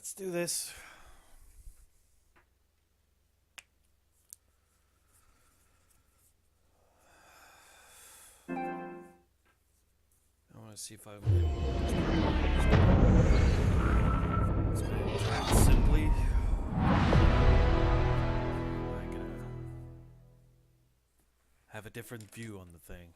Let's do this. I want to see if I can simply. I'm gonna have a different view on the thing.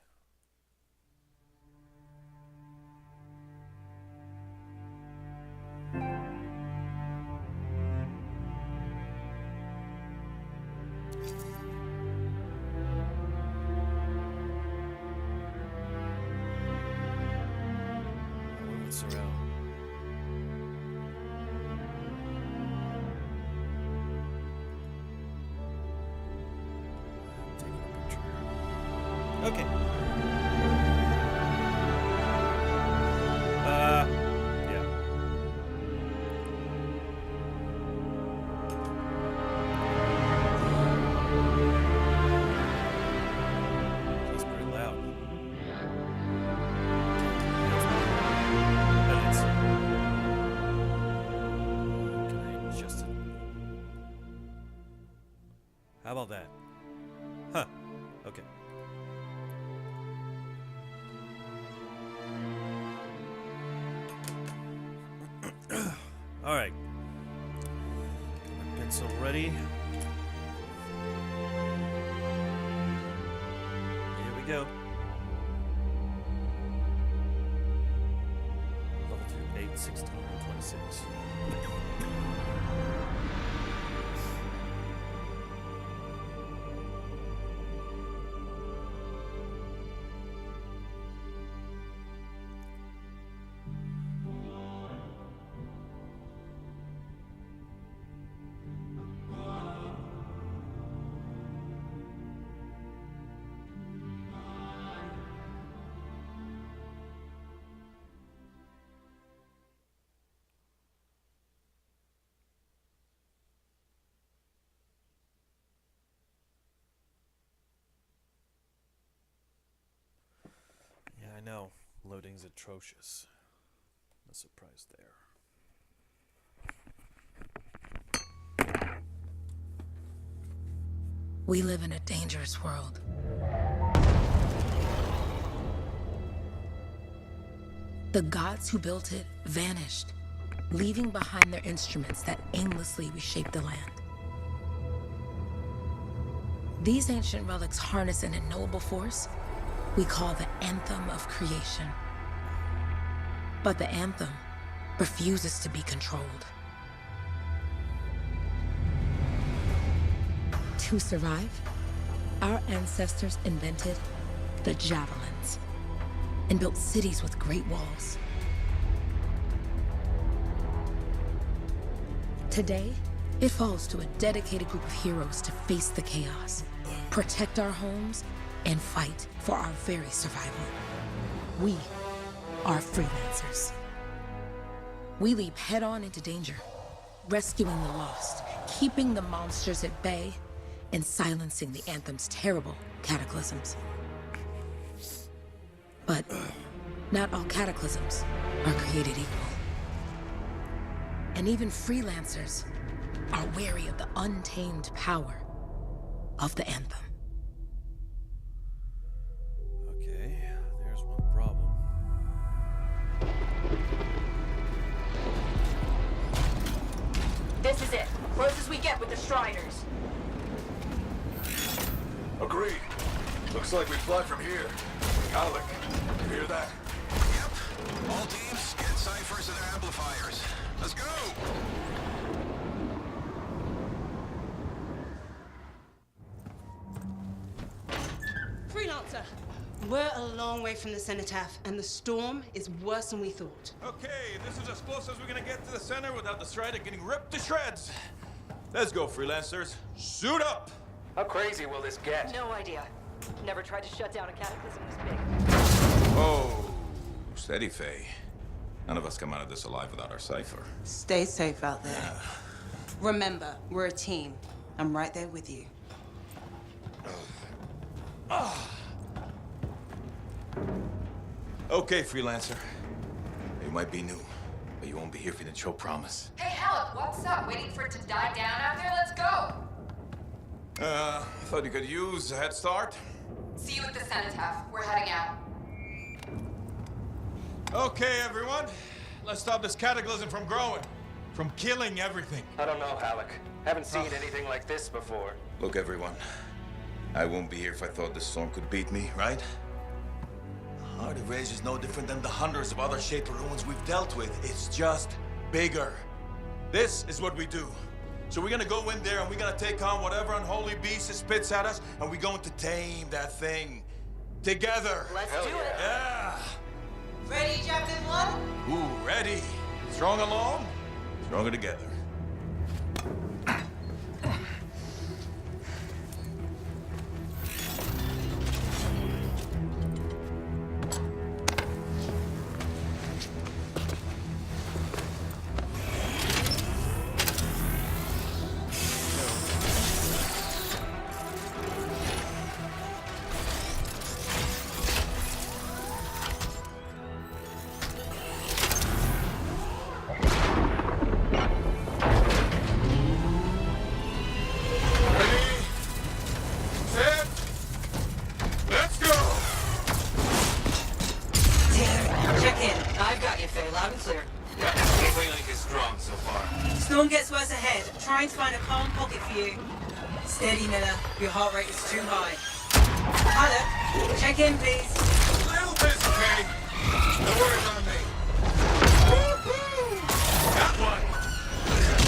Surround. Taking a picture. Okay. Yeah. That's pretty loud. How about that? Huh. Okay. All right. My pencil ready. Here we go. Level 2, 8, 16, 26. I know, loading's atrocious. No surprise there. We live in a dangerous world. The gods who built it vanished, leaving behind their instruments that aimlessly reshape the land. These ancient relics harness an unknowable force we call the Anthem of Creation. But the Anthem refuses to be controlled. To survive, our ancestors invented the javelins and built cities with great walls. Today, it falls to a dedicated group of heroes to face the chaos, protect our homes, and fight for our very survival. We are freelancers. We leap head-on into danger, rescuing the lost, keeping the monsters at bay, and silencing the Anthem's terrible cataclysms. But not all cataclysms are created equal. And even freelancers are wary of the untamed power of the Anthem. Okay, there's one problem. This is it. Close as we get with the Striders. Agreed. Looks like we fly from here. Alec, you hear that? Yep. All teams, get ciphers to their amplifiers. Let's go! Freelancer, we're a long way from the cenotaph, and the storm is worse than we thought. Okay, this is as close as we're gonna get to the center without the Strider getting ripped to shreds. Let's go, freelancers. Suit up! How crazy will this get? No idea. Never tried to shut down a cataclysm this big. Oh, steady, Faye. None of us come out of this alive without our cipher. Stay safe out there. Remember, we're a team. I'm right there with you. Okay, freelancer. You might be new, but you won't be here for the show promise. Hey, Halleck, what's up? Waiting for it to die down out there? Let's go! Thought you could use a head start. See you at the cenotaph. We're heading out. Okay, everyone. Let's stop this cataclysm from growing. From killing everything. I don't know, Halleck. Haven't seen anything like this before. Look, everyone. I won't be here if I thought this storm could beat me, right? Heart of Rage is no different than the hundreds of other Shaper ruins we've dealt with. It's just bigger. This is what we do. So we're gonna go in there and we're gonna take on whatever unholy beast it spits at us, and we're going to tame that thing. Together. Let's do it. Yeah. Ready, Javelin 1? Ooh, ready. Strong alone, stronger together. Trying to find a calm pocket for you. Steady, Miller. Your heart rate is too high. Hello. Check in, please. A little busy, Kay. No worries on me. Got one.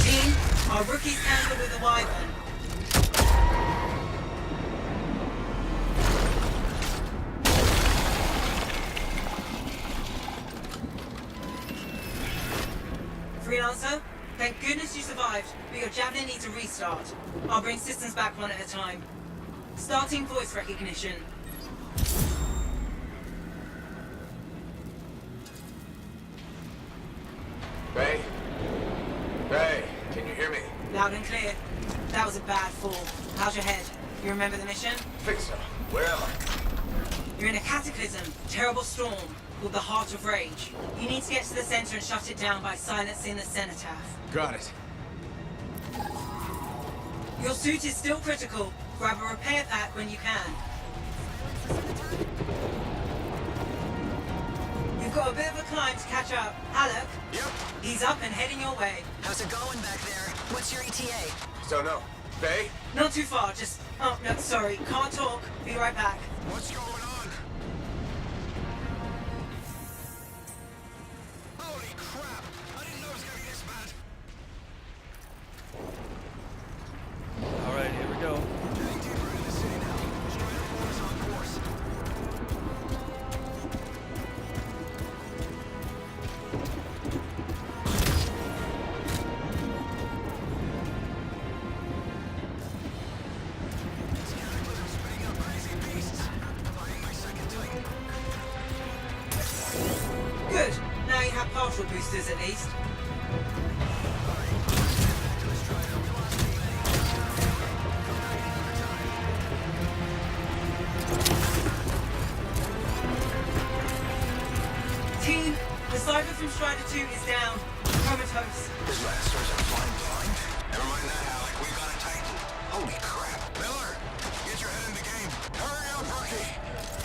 Team, our rookie's handled with a wyvern. Freelancer? Thank goodness you survived, but your Javelin needs a restart. I'll bring systems back one at a time. Starting voice recognition. Ray? Ray, can you hear me? Loud and clear. That was a bad fall. How's your head? You remember the mission? Think so. Where am I? You're in a cataclysm, terrible storm, called the Heart of Rage. You need to get to the center and shut it down by silencing the cenotaph. Got it. Your suit is still critical. Grab a repair pack when you can. You've got a bit of a climb to catch up. Halleck? Yep. He's up and heading your way. How's it going back there? What's your ETA? So no. Bay? Not too far, just... Oh, no, sorry. Can't talk. Be right back. What's going on? Holy crap! I didn't know it was gonna be this bad. All right, here we go. Getting deeper into the city now. Strider 4 is on course. This cataclysm's spitting out crazy beasts. Finding my second Titan. Good. Now you have partial boosters at least. Team, the Cypher from Strider 2 is down. Comatose. This Lannisters are flying blind. Never mind that, Alec. We've got a Titan. Holy crap. Miller, get your head in the game. Hurry up, rookie.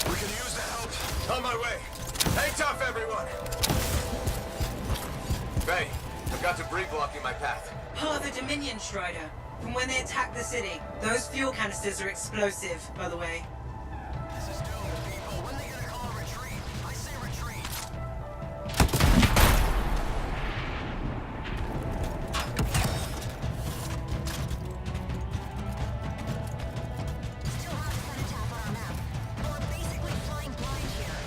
We can use the help. On my way. Hang tough, everyone. Bay, I've got debris blocking my path. Part of the Dominion Strider. From when they attacked the city. Those fuel canisters are explosive, by the way. This is doomed, people. When they gonna call a retreat? I say retreat. Still have Cenotaph on our map. We're basically flying blind here.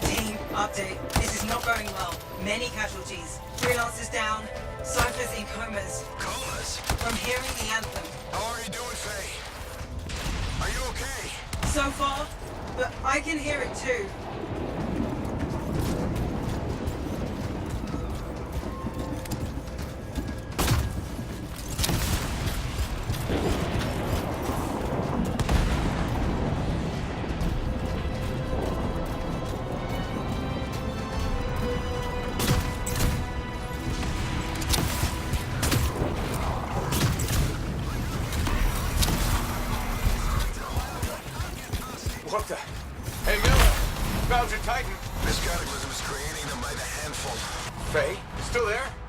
Team, update. This is not going well. Many casualties. Freelancers down. Cyphers in comas. Comas? From hearing the anthem. How are you doing, Faye? Are you okay? So far, but I can hear it too.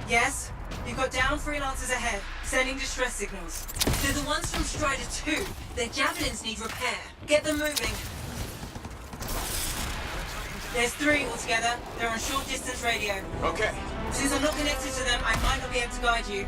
Yes? You've got down freelancers ahead, sending distress signals. They're the ones from Strider 2. Their javelins need repair. Get them moving. There's 3 altogether. They're on short distance radio. Okay. Since I'm not connected to them, I might not be able to guide you.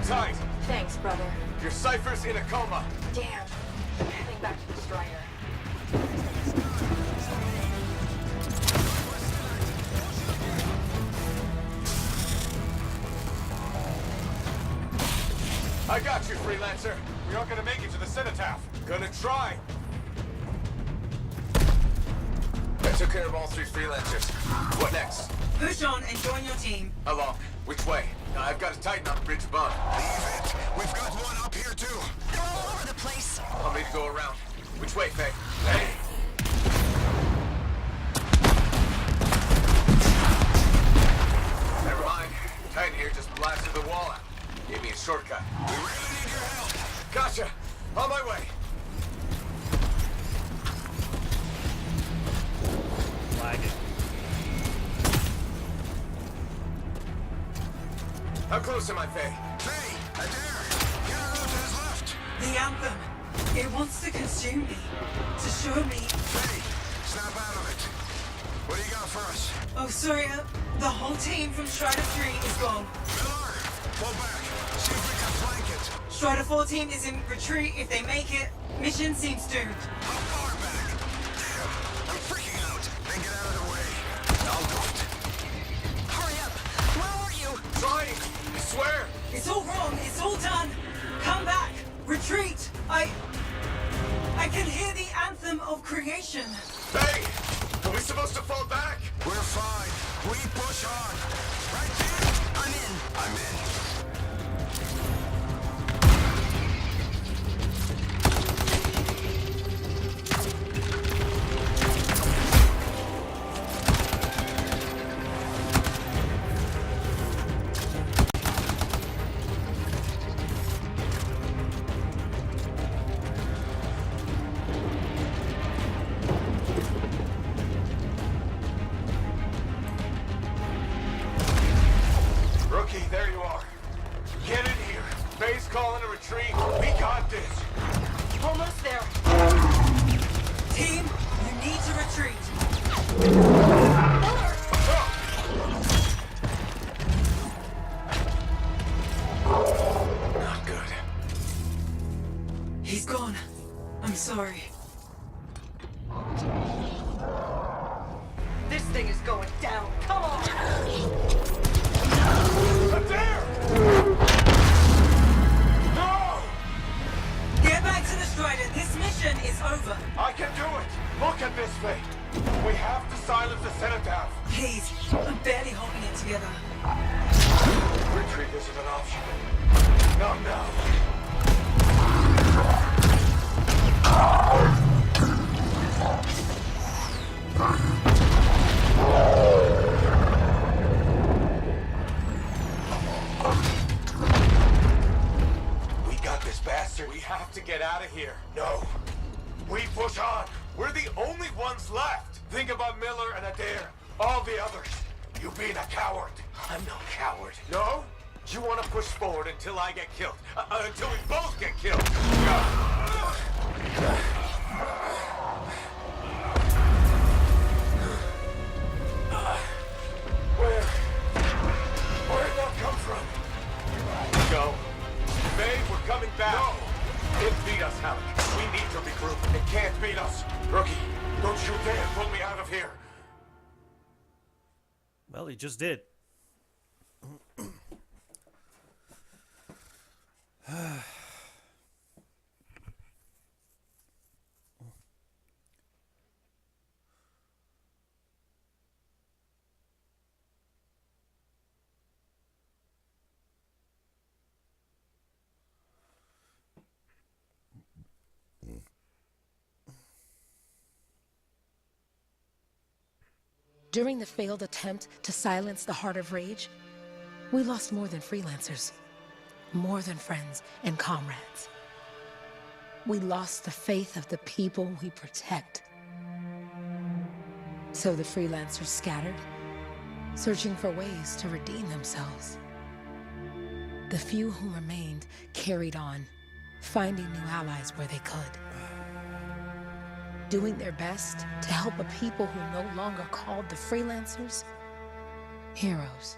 Tight. Thanks, brother. Your cipher's in a coma. Damn. I'm heading back to the Strider. I got you, freelancer. We aren't gonna make it to the cenotaph. Gonna try. I took care of all 3 freelancers. What next? Push on and join your team. How long? Which way? I've got to tighten on the bridge above. Leave it. We've got one up here, too. They're all over the place. I'll need to go around. Which way, Faye? Hey! Never mind. Titan here just blasted the wall out. Gave me a shortcut. We really need your help. Gotcha! On my way! Lagging. How close am I, Faye? Faye, Adair, get her out to his left. The Anthem. It wants to consume me. To show me. Faye, snap out of it. What do you got for us? Oh, sorry. The whole team from Strider 3 is gone. Miller, pull back. See if we can flank it. Strider 4 team is in retreat. If they make it, mission seems doomed. How far back? Damn, I'm freaking out. Then get out of the way. I'll do it. Hurry up. Where are you? Trying! I swear! It's all wrong. It's all done. Come back. Retreat. I can hear the anthem of creation. Hey! Are we supposed to fall back? We're fine. We push on. Right, team? I'm in. I'm in. There you are. Get in here. Faye's calling a retreat. We got this. Almost there. Team, you need to retreat. Not good. He's gone. I'm sorry. This thing is going down. Come on. Adair! No! Get back to the Strider. This mission is over. I can do it. Look at this, Faye. We have to silence the others. You being a coward. I'm no coward. No? You want to push forward until I get killed? Until we both get killed? Where'd that come from? Go. Babe, we're coming back. No! It beat us, Halleck. We need to regroup. It can't beat us. Rookie, don't you dare pull me out of here. Well, he just did. During the failed attempt to silence the Heart of Rage, we lost more than freelancers, more than friends and comrades. We lost the faith of the people we protect. So the freelancers scattered, searching for ways to redeem themselves. The few who remained carried on, finding new allies where they could. Doing their best to help a people who no longer called the freelancers heroes.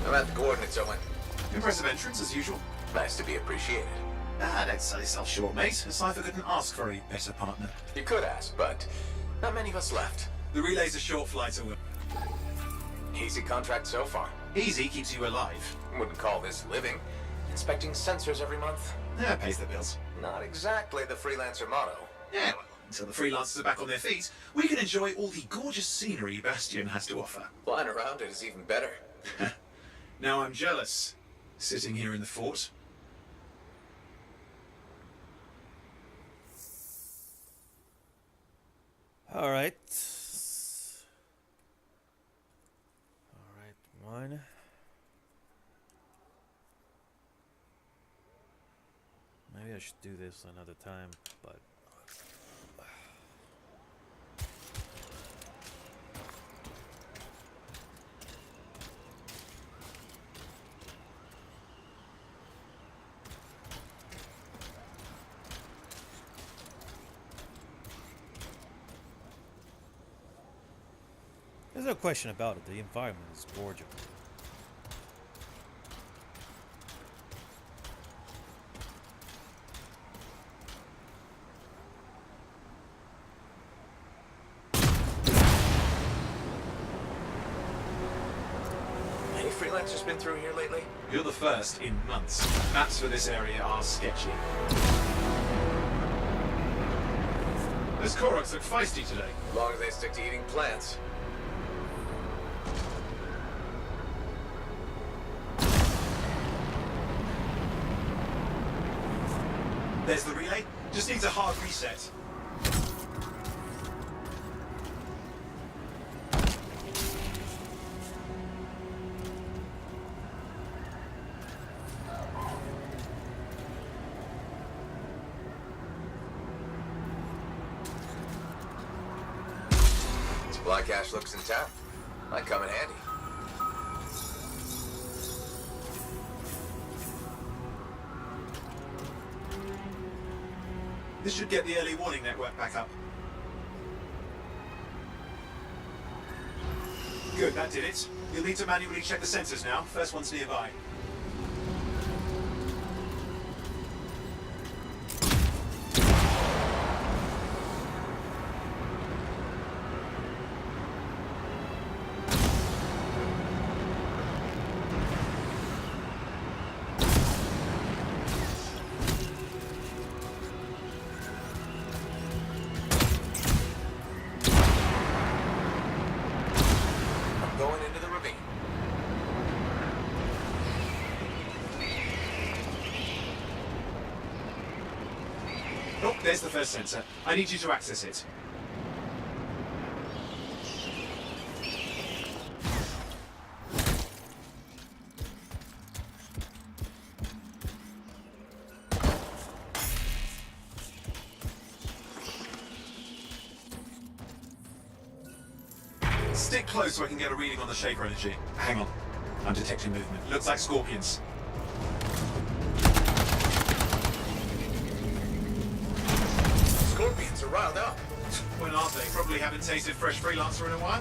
I'm at the coordinates, Owen. Impressive entrance, as usual. Nice to be appreciated. Don't sell yourself short, mate. A cipher couldn't ask for a better partner. You could ask, but not many of us left. The relay's a short flight away. Easy contract so far. Easy keeps you alive. Wouldn't call this living. Inspecting sensors every month. Yeah, pays the bills. Not exactly the freelancer motto. Yeah, well, until the freelancers are back on their feet, we can enjoy all the gorgeous scenery Bastion has to offer. Flying around it is even better. Now I'm jealous, sitting here in the fort. All right. One. Maybe I should do this another time, but there's no question about it. The environment is gorgeous. Any freelancers been through here lately? You're the first in months. Maps for this area are sketchy. Those Koroks look feisty today. As long as they stick to eating plants. There's the relay. Just needs a hard reset. Supply cache looks intact. Might come in handy. This should get the early warning network back up. Good, that did it. You'll need to manually check the sensors now. First one's nearby. Oh, there's the first sensor. I need you to access it. Stick close so I can get a reading on the shaper energy. Hang on. I'm detecting movement. Looks like scorpions. Scorpions are riled up. When aren't they? Probably haven't tasted fresh freelancer in a while.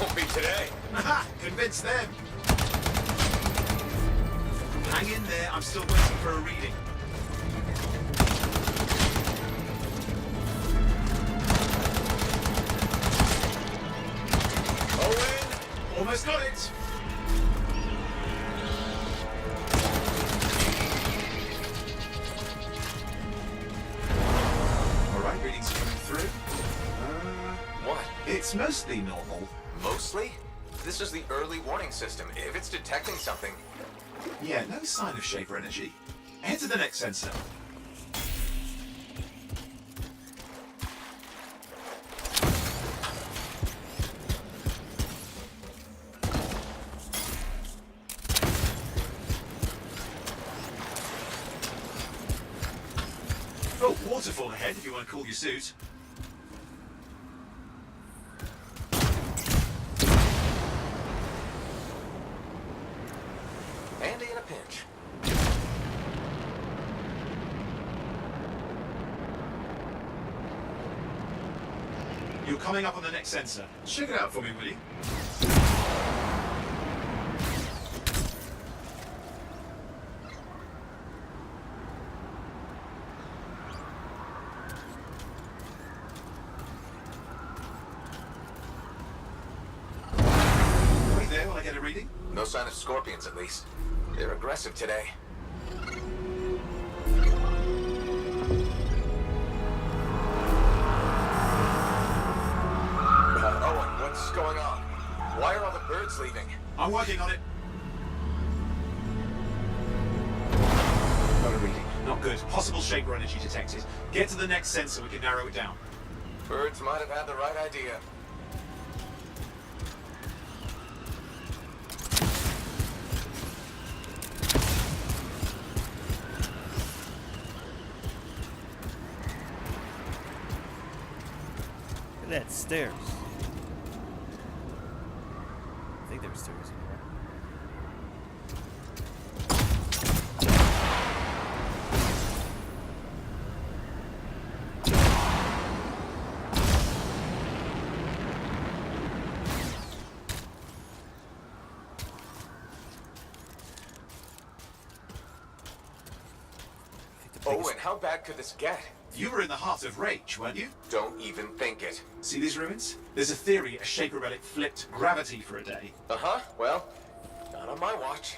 Won't be today. Aha! Convince them! Hang in there, I'm still waiting for a reading. Owen! Almost got it! Alright, readings are coming through. What? It's mostly normal. Mostly? This is the early warning system. If it's detecting something... Yeah, no sign of shaper energy. Head to the next sensor. Oh, waterfall ahead if you want to cool your suit. Andy in a pinch. You're coming up on the next sensor. Check it out for me, will you? Wait there while I get a reading. No sign of scorpions, at least. They're aggressive today. Owen, what's going on? Why are all the birds leaving? I'm working on it. Got a reading. Not good. Possible shaper energy detected. Get to the next sensor, we can narrow it down. Birds might have had the right idea. Look at that stairs. I think there's stairs in here. Owen, how bad could this get? You were in the heart of Rage, weren't you? Don't even think it. See these ruins? There's a theory a shaper relic flipped gravity for a day. Uh-huh, well, not on my watch.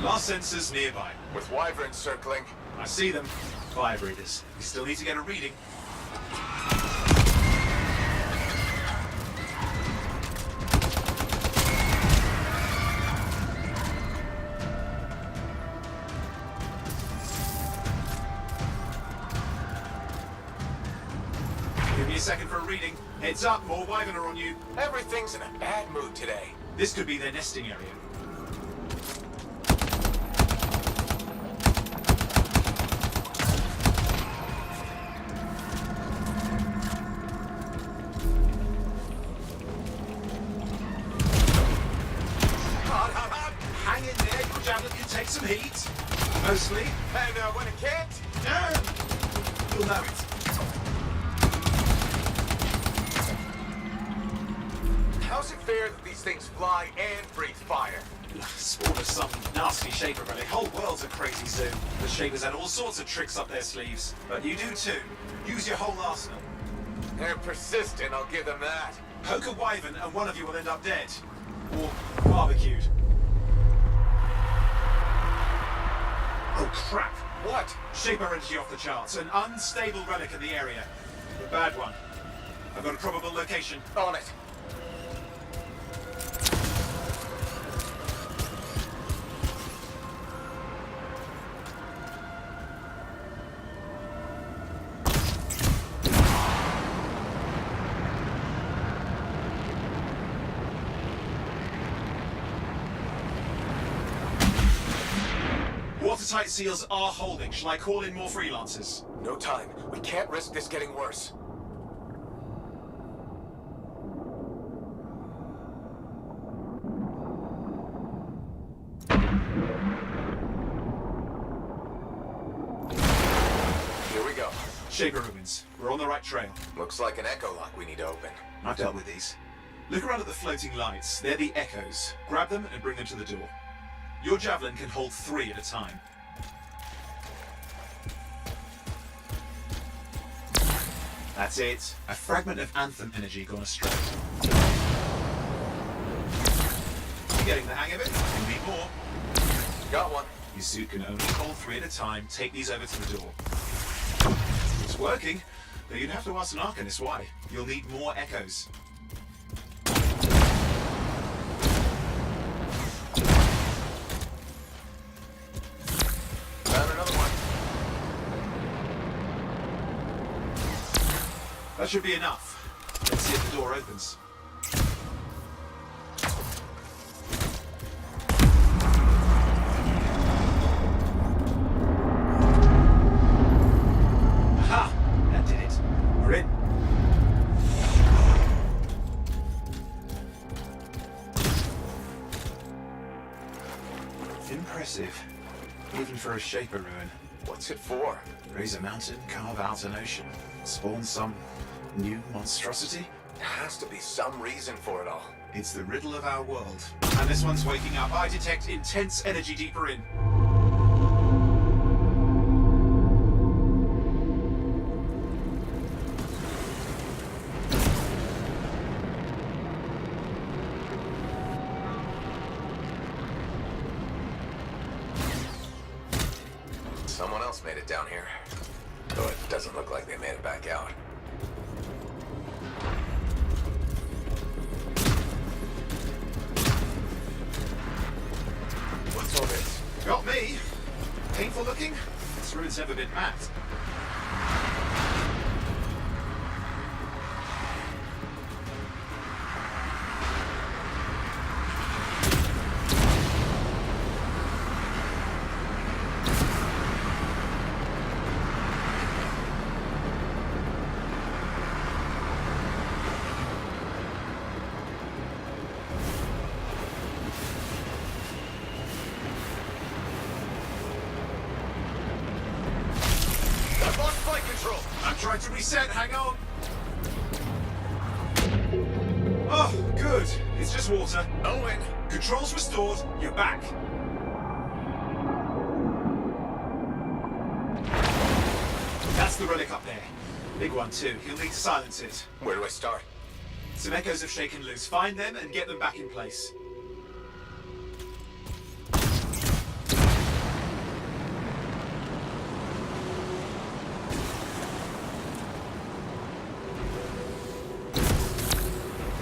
Last sensors nearby. With wyverns circling. I see them. Vibrators. We still need to get a reading. Give me a second for a reading. Heads up, more wyvern are on you. Everything's in a bad mood today. This could be their nesting area. Hang in there, your javelin can take some heat. Mostly. And when it can't, You'll know it. how's it fair that these things fly and breathe fire? Spawn of some nasty Shaper relic. Whole world's a crazy zoo. The Shapers had all sorts of tricks up their sleeves. But you do too. Use your whole arsenal. They're persistent, I'll give them that. Poke a wyvern and one of you will end up dead. Or barbecued. Oh crap! What? Shaper energy off the charts. An unstable relic in the area. A bad one. I've got a probable location. On it. Watertight seals are holding. Shall I call in more freelancers? No time. We can't risk this getting worse. Here we go. Shaper ruins. We're on the right trail. Looks like an echo lock we need to open. I've dealt with these. Look around at the floating lights. They're the echoes. Grab them and bring them to the door. Your javelin can hold 3 at a time. That's it. A fragment of Anthem energy gone astray. You're getting the hang of it? You need more. Got one. Your suit can only hold 3 at a time. Take these over to the door. It's working, but you'd have to ask an Arcanist why. You'll need more echoes. Found another one. That should be enough. Let's see if the door opens. Aha! That did it. We're in. Impressive. Even for a Shaper ruin. What's it for? Raise a mountain, carve out an ocean, spawn some new monstrosity? There has to be some reason for it all. It's the riddle of our world. And this one's waking up. I detect intense energy deeper in. Someone else made it down here. Though it doesn't look like they made it back out. What's all this? Got me. Painful looking? This ruin's never been mapped. I've lost flight control! I'm trying to reset, hang on. Oh, good. It's just water. Owen! Controls restored, you're back. That's the relic up there. Big one too. He'll need to silence it. Where do I start? Some echoes have shaken loose. Find them and get them back in place.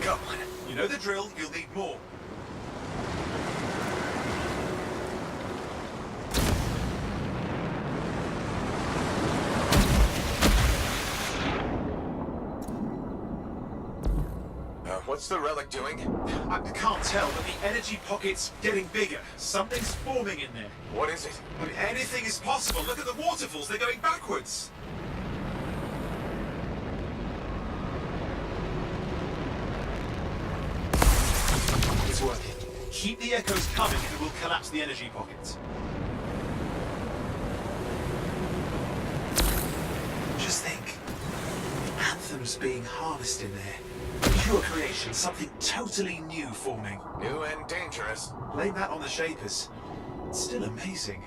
Come on. You know the drill, you'll need more. What's the relic doing? I can't tell, but the energy pocket's getting bigger. Something's forming in there. What is it? I mean, anything is possible. Look at the waterfalls, they're going backwards. It's working. Keep the echoes coming and we'll collapse the energy pocket. Just think. Anthem Anthem's being harnessed in there. Pure creation, something totally new forming. New and dangerous. Blame that on the Shapers. It's still amazing.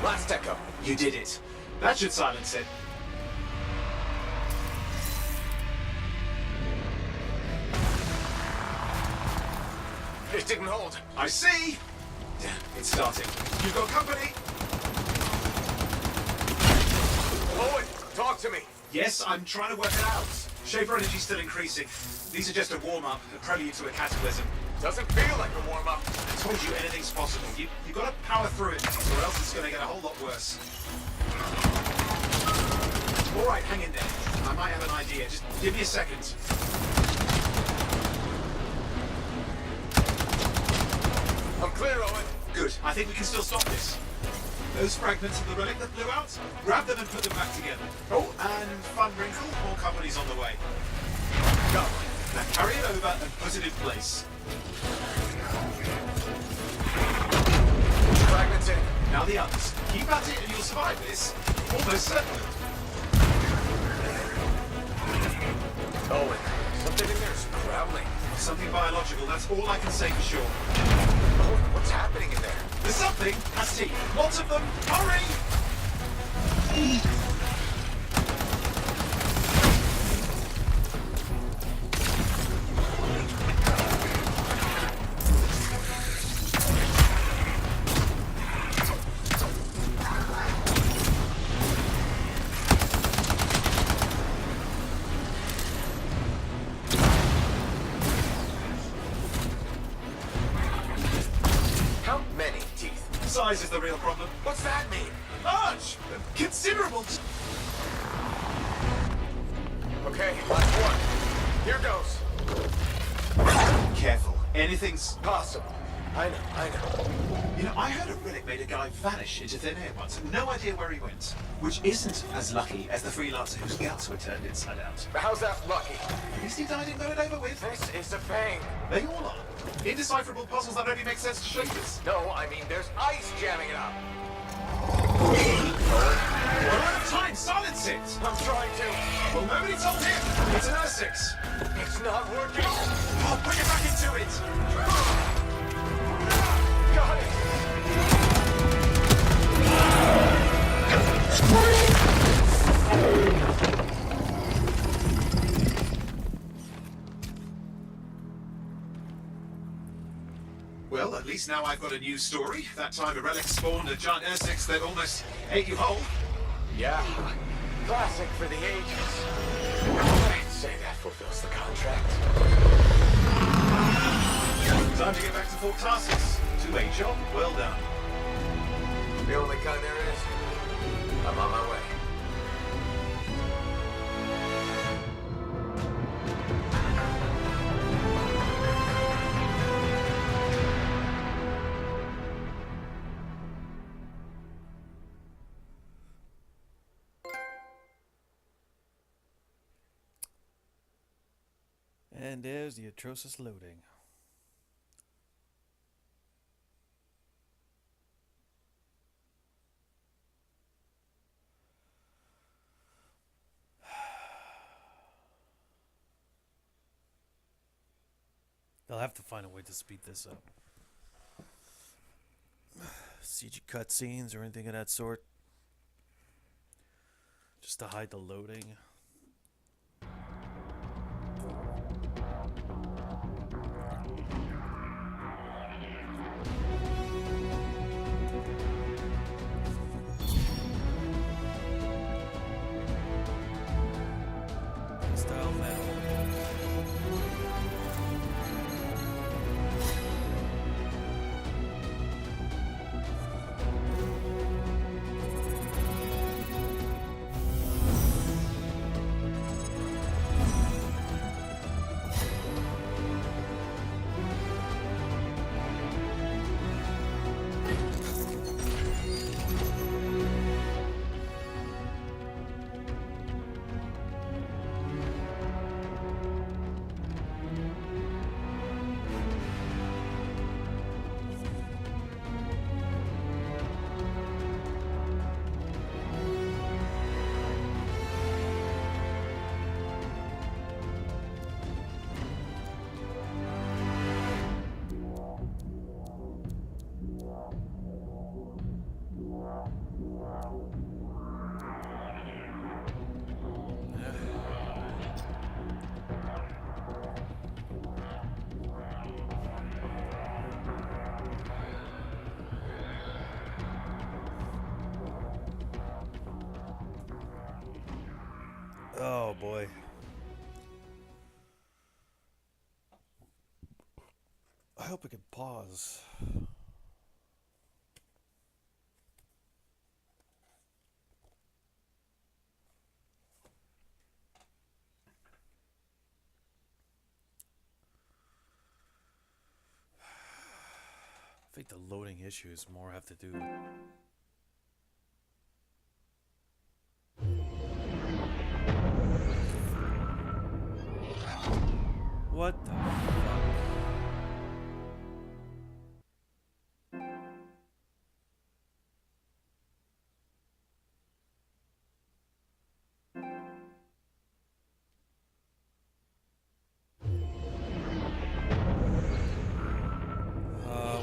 Last echo. You did it. That should silence it. It didn't hold. I see! Damn, it's starting. You've got company! Owen, talk to me. Yes, I'm trying to work it out. Shaper energy's still increasing. These are just a warm-up, a prelude to a cataclysm. Doesn't feel like a warm-up. I told you anything's possible. You've got to power through it, or else it's going to get a whole lot worse. All right, hang in there. I might have an idea. Just give me a second. I'm clear, Owen. Good. I think we can still stop this. Those fragments of the relic that blew out, grab them and put them back together. Oh, and fun wrinkle, more company's on the way. Go. Now carry it over and put it in place. Fragments in. Now the others. Keep at it and you'll survive this. Almost certainly. Owen, something in there's growling. Something biological, that's all I can say for sure. Owen, what's happening in there? There's something. Has teeth. Lots of them. Hurry! How many teeth? Size is the real problem. What's that mean? Large! Considerable! Okay, last one. Here goes. Careful. Anything's... Possible. I know. You know, I heard a relic made a guy vanish into thin air once. No idea where he went. Which isn't as lucky as the freelancer whose guts were turned inside out. How's that lucky? At least he died and got it over with. This is a bang. They all are. Indecipherable puzzles that only make sense to Shapers. No, I mean there's ice jamming it up. We're out of time. Silence it. I'm trying to. Well, nobody told him. It's an R6. It's not working. Oh, bring it back into it. Got it. Well, at least now I've got a new story. That time a relic spawned a giant R6 that almost ate you whole. Yeah. Classic for the ages. I'd say that fulfills the contract. Time to get back to Fort Tarsus. To-way job, well done. The only kind there is. I'm on my way. And there's the atrocious loading. They'll have to find a way to speed this up. CG cutscenes or anything of that sort. Just to hide the loading. Style metal. Oh boy. I hope I can pause. I think the loading issues more have to do with what the fuck?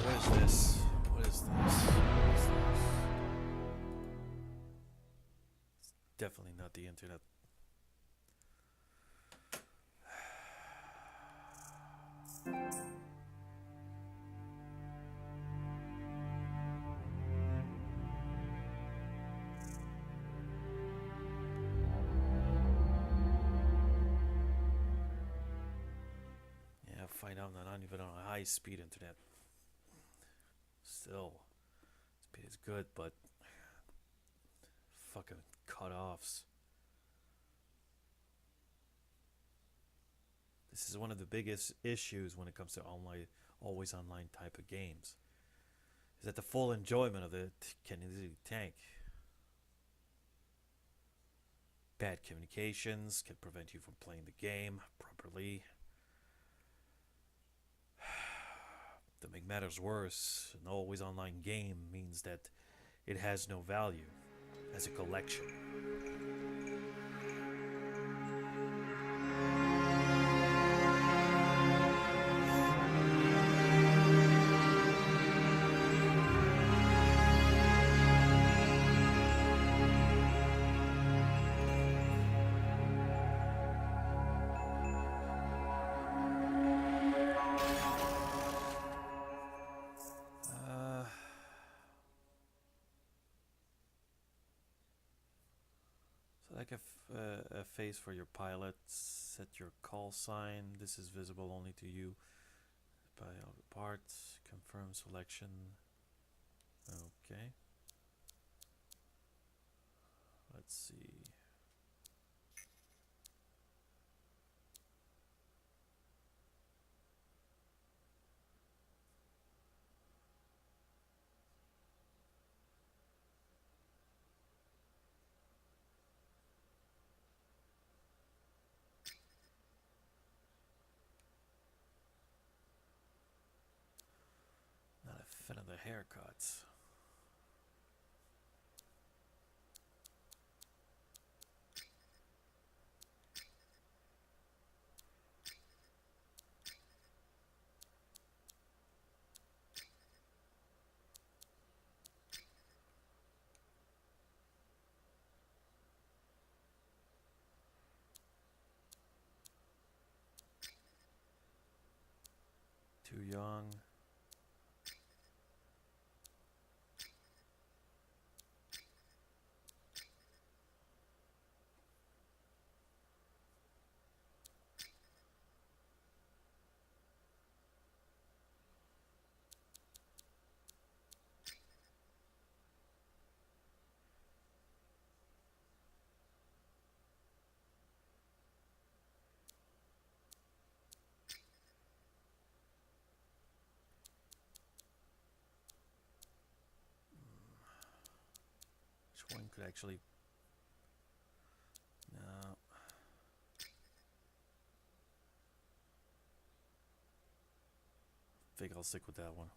What is this? What is this? What is this? It's definitely not the internet. Yeah, find out not even on a high-speed internet. Still, speed is good, but fucking cut-offs. This is one of the biggest issues when it comes to online, always online type of games. Is that the full enjoyment of it can easily tank. Bad communications can prevent you from playing the game properly. To make matters worse, an always online game means that it has no value as a collection. Like a face for your pilot. Set your call sign. This is visible only to you by all the parts. Confirm selection. Okay. Let's see. Not a fan of the haircuts. Too young. One could actually no. I think I'll stick with that one.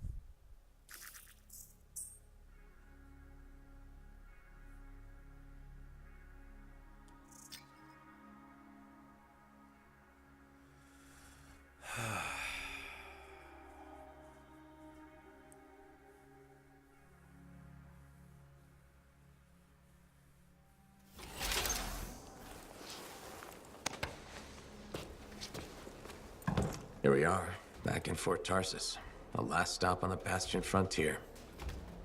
Here we are, back in Fort Tarsus. The last stop on the Bastion frontier.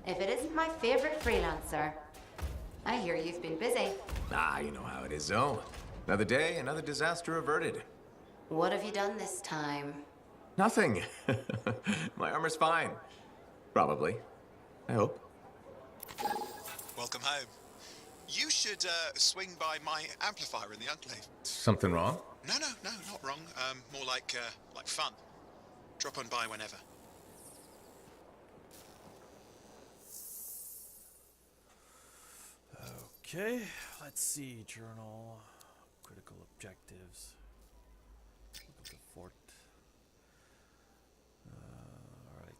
If it isn't my favorite freelancer. I hear you've been busy. Ah, you know how it is, though. Another day, another disaster averted. What have you done this time? Nothing. My armor's fine. Probably. I hope. Welcome home. You should swing by my amplifier in the Enclave. Something wrong? No, not wrong. More like fun. Drop on by whenever. Okay, let's see. Journal. Critical objectives. Look at the fort. Alright.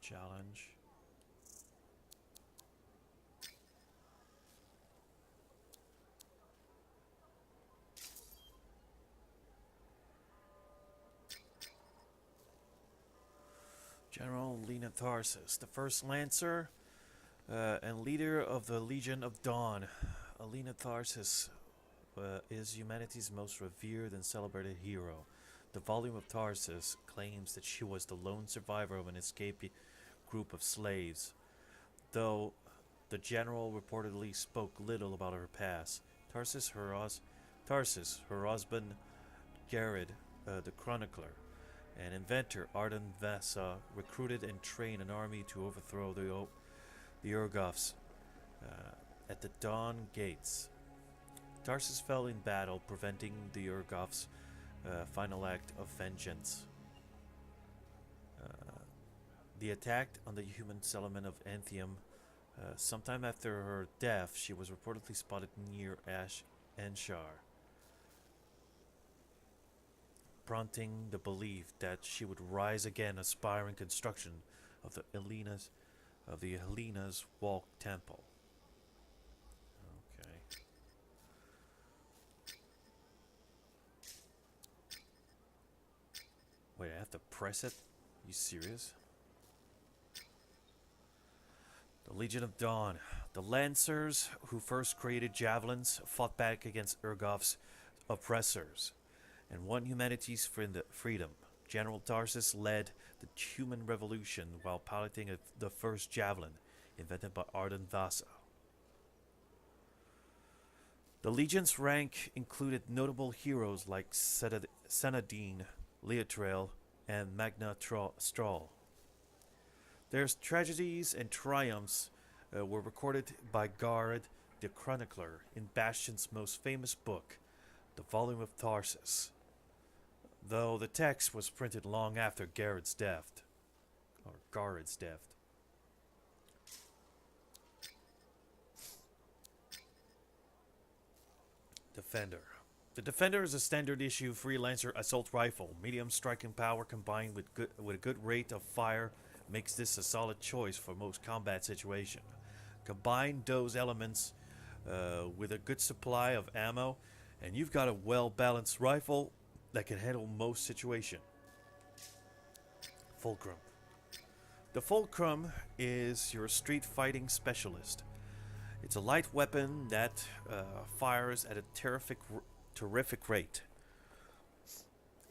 Challenge. General Lena Tharsis, the first Lancer and leader of the Legion of Dawn. Alina Tharsis is humanity's most revered and celebrated hero. The volume of Tharsis claims that she was the lone survivor of an escaped group of slaves. Though the general reportedly spoke little about her past, Tarsis, her husband, Garrett, the chronicler, and inventor Arden Vasa recruited and trained an army to overthrow the Urgovs at the Dawn Gates. Tarsis fell in battle, preventing the Urgovs' final act of vengeance. The attack on the human settlement of Anthem, sometime after her death, she was reportedly spotted near Anshar, prompting the belief that she would rise again, aspiring construction of the Helena's Walk Temple. Okay. Wait, I have to press it? You serious? The Legion of Dawn. The Lancers, who first created javelins, fought back against Urgov's oppressors and won humanity's freedom. General Tarsis led the human revolution while piloting the first javelin, invented by Arden Vasa. The Legion's rank included notable heroes like Senadine, Leotrail, and Magna Strahl. Their tragedies and triumphs were recorded by Garrett the Chronicler in Bastion's most famous book, The Volume of Tharsis, though the text was printed long after Garrett's death. Defender. The Defender is a standard issue freelancer assault rifle. Medium striking power combined with a good rate of fire makes this a solid choice for most combat situations. Combine those elements with a good supply of ammo, and you've got a well-balanced rifle that can handle most situations. Fulcrum. The Fulcrum is your street fighting specialist. It's a light weapon that fires at a terrific rate.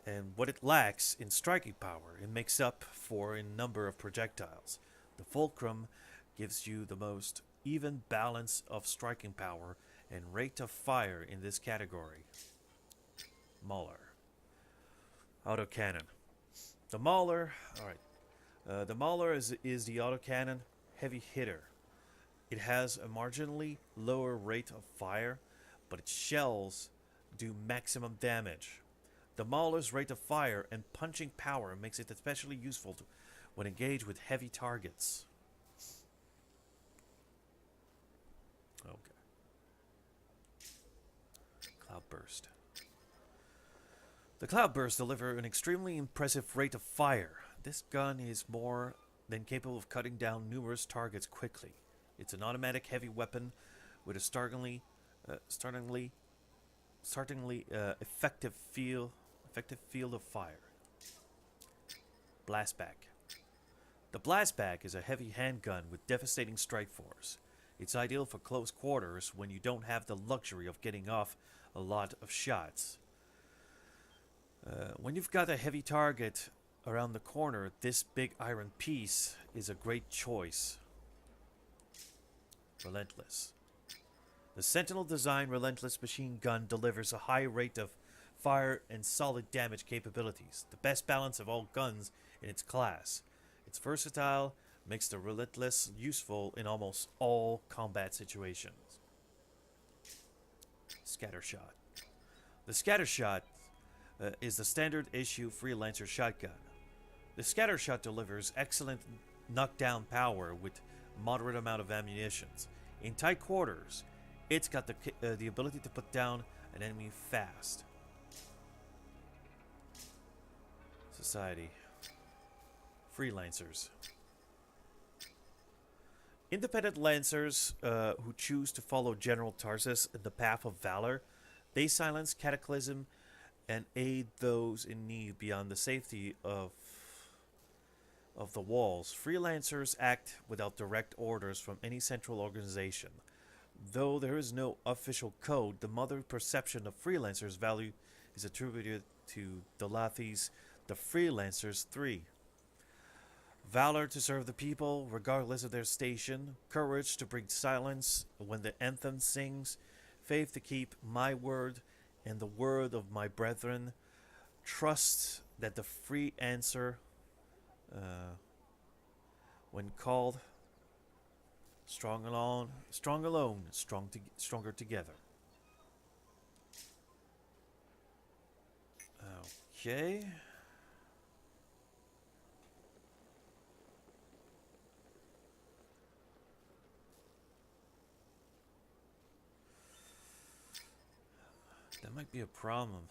And what it lacks in striking power, it makes up for in number of projectiles. The Fulcrum gives you the most even balance of striking power and rate of fire in this category. Mauler. Autocannon. The Mauler, the Mauler is the autocannon heavy hitter. It has a marginally lower rate of fire, but its shells do maximum damage. The Mauler's rate of fire and punching power makes it especially useful when engaged with heavy targets. Okay. Cloudburst. The Cloudburst delivers an extremely impressive rate of fire. This gun is more than capable of cutting down numerous targets quickly. It's an automatic heavy weapon with a startlingly effective field of fire. blastback. The blastback is a heavy handgun with devastating strike force. It's ideal for close quarters when you don't have the luxury of getting off a lot of shots. When you've got a heavy target around the corner, this big iron piece is a great choice. Relentless. The Sentinel design Relentless machine gun delivers a high rate of fire and solid damage capabilities, the best balance of all guns in its class. It's versatile, makes the Relentless useful in almost all combat situations. Scattershot. The Scattershot is the standard issue freelancer shotgun. The Scattershot delivers excellent knockdown power with moderate amount of ammunition. In tight quarters, it's got the ability to put down an enemy fast. Society. Freelancers. Independent Lancers who choose to follow General Tarsus in the path of valor, they silence Cataclysm and aid those in need beyond the safety of the walls. Freelancers act without direct orders from any central organization. Though there is no official code, the modern perception of freelancers' value is attributed to Dolathi's The Freelancers 3. Valor to serve the people, regardless of their station. Courage to bring silence when the anthem sings. Faith to keep my word and the word of my brethren. Trust that the free answer, when called, stronger together. Okay. That might be a problem.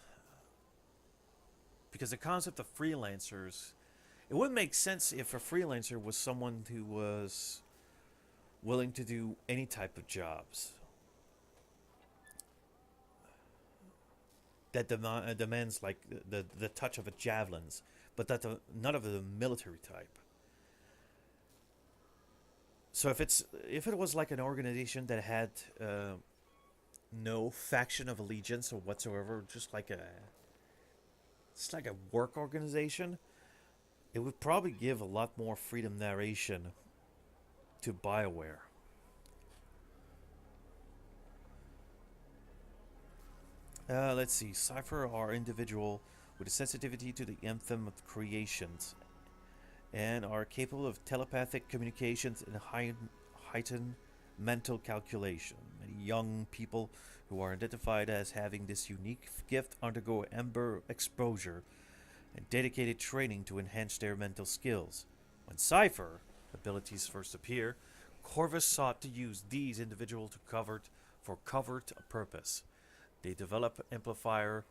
Because the concept of freelancers, it wouldn't make sense if a freelancer was someone who was willing to do any type of jobs that demands like the touch of a javelins, but that none of the military type. So if it was like an organization that had no faction of allegiance or whatsoever, just like a work organization, it would probably give a lot more freedom narration to BioWare. Let's see. Cypher are individual with a sensitivity to the anthem of creations and are capable of telepathic communications and heightened mental calculation. Many young people who are identified as having this unique gift undergo ember exposure and dedicated training to enhance their mental skills. When Cypher abilities first appear, Corvus sought to use these individuals for covert purpose. They developed amplifier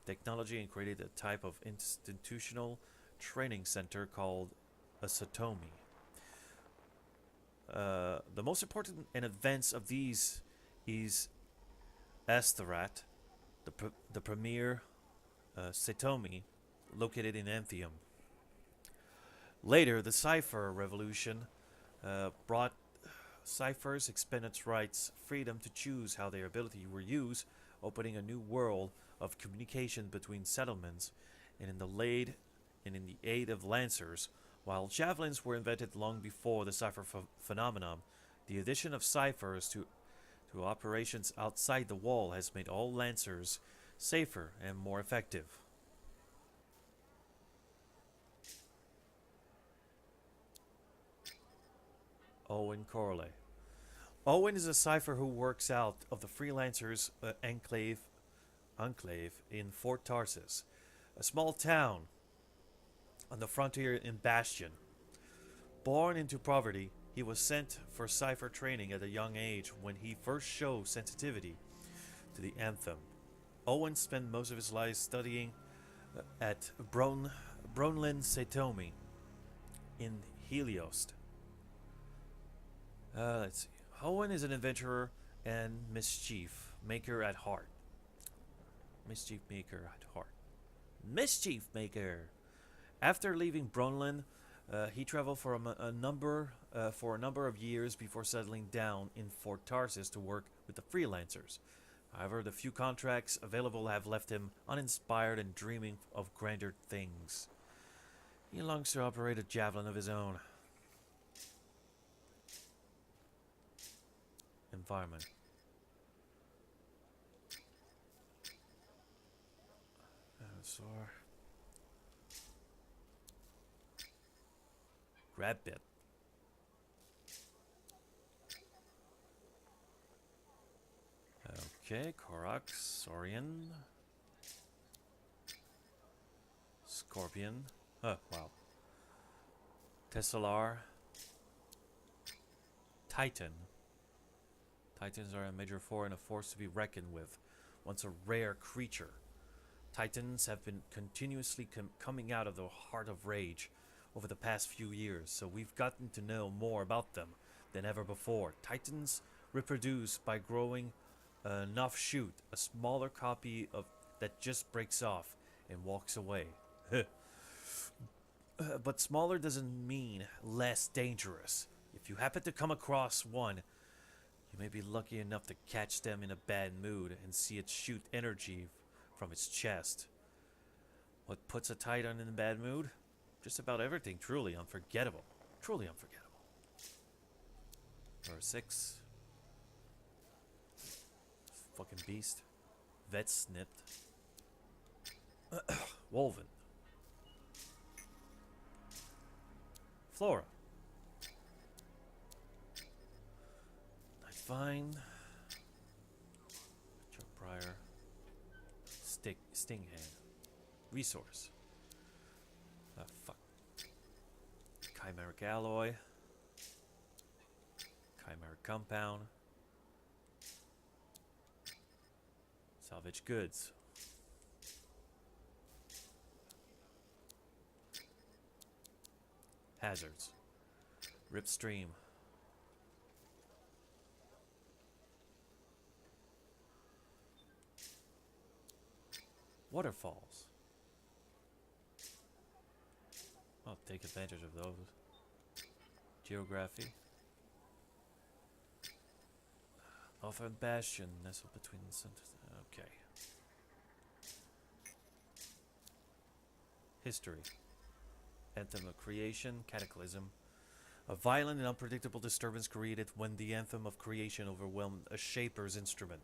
technology and created a type of institutional training center called a Satomi. The most important and advanced of these is Astarat, the premier Satomi, located in Anthem. Later, the Cypher Revolution brought Cyphers expanded rights, freedom to choose how their ability were used, opening a new world of communication between settlements, and in the aid of Lancers. While javelins were invented long before the Cypher phenomenon, the addition of Cyphers to operations outside the wall has made all Lancers safer and more effective. Owen Corley. Owen is a Cypher who works out of the Freelancers enclave in Fort Tarsus, a small town on the frontier in Bastion. Born into poverty, he was sent for Cypher training at a young age when he first showed sensitivity to the anthem. Owen spent most of his life studying at Bronlin Satomi in Heliost. Let's see. Owen is an adventurer and mischief maker at heart. Mischief maker. After leaving Brunlin, he traveled for a number of years before settling down in Fort Tarsis to work with the freelancers. However, the few contracts available have left him uninspired and dreaming of grander things. He longs to operate a javelin of his own. Environment. Grab bit. Okay, Korok, Saurian, Scorpion. Oh, wow. Tesselar. Titan. Titans are a major foe and a force to be reckoned with. Once a rare creature. Titans have been continuously coming out of the heart of rage over the past few years, so we've gotten to know more about them than ever before. Titans reproduce by growing an offshoot, a smaller copy of that just breaks off and walks away. But smaller doesn't mean less dangerous. If you happen to come across one, you may be lucky enough to catch them in a bad mood and see it shoot energy from its chest. What puts a Titan in a bad mood? Just about everything. Truly unforgettable. Truly unforgettable. Number 6. Fucking beast. Vet snipped. Wolven. Flora. Nightfine. Briar. Stinghand. Resource. Fuck. Chimeric alloy. Chimeric compound. Salvage goods. Hazards. Rip stream. Waterfalls. I'll take advantage of those. Geography. Northern Bastion, nestled between the centers. Okay. History. Anthem of Creation, Cataclysm. A violent and unpredictable disturbance created when the Anthem of Creation overwhelmed a Shaper's instrument.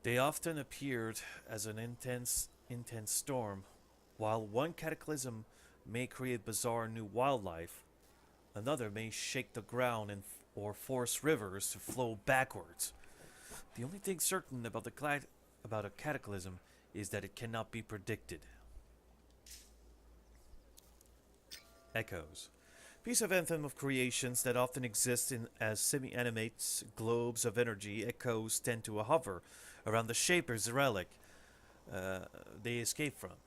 They often appeared as an intense storm. While one cataclysm may create bizarre new wildlife, another may shake the ground or force rivers to flow backwards. The only thing certain about a cataclysm is that it cannot be predicted. Echoes. Piece of Anthem of Creations that often exist as semi-animate globes of energy. Echoes tend to hover around the Shaper's relic they escape from,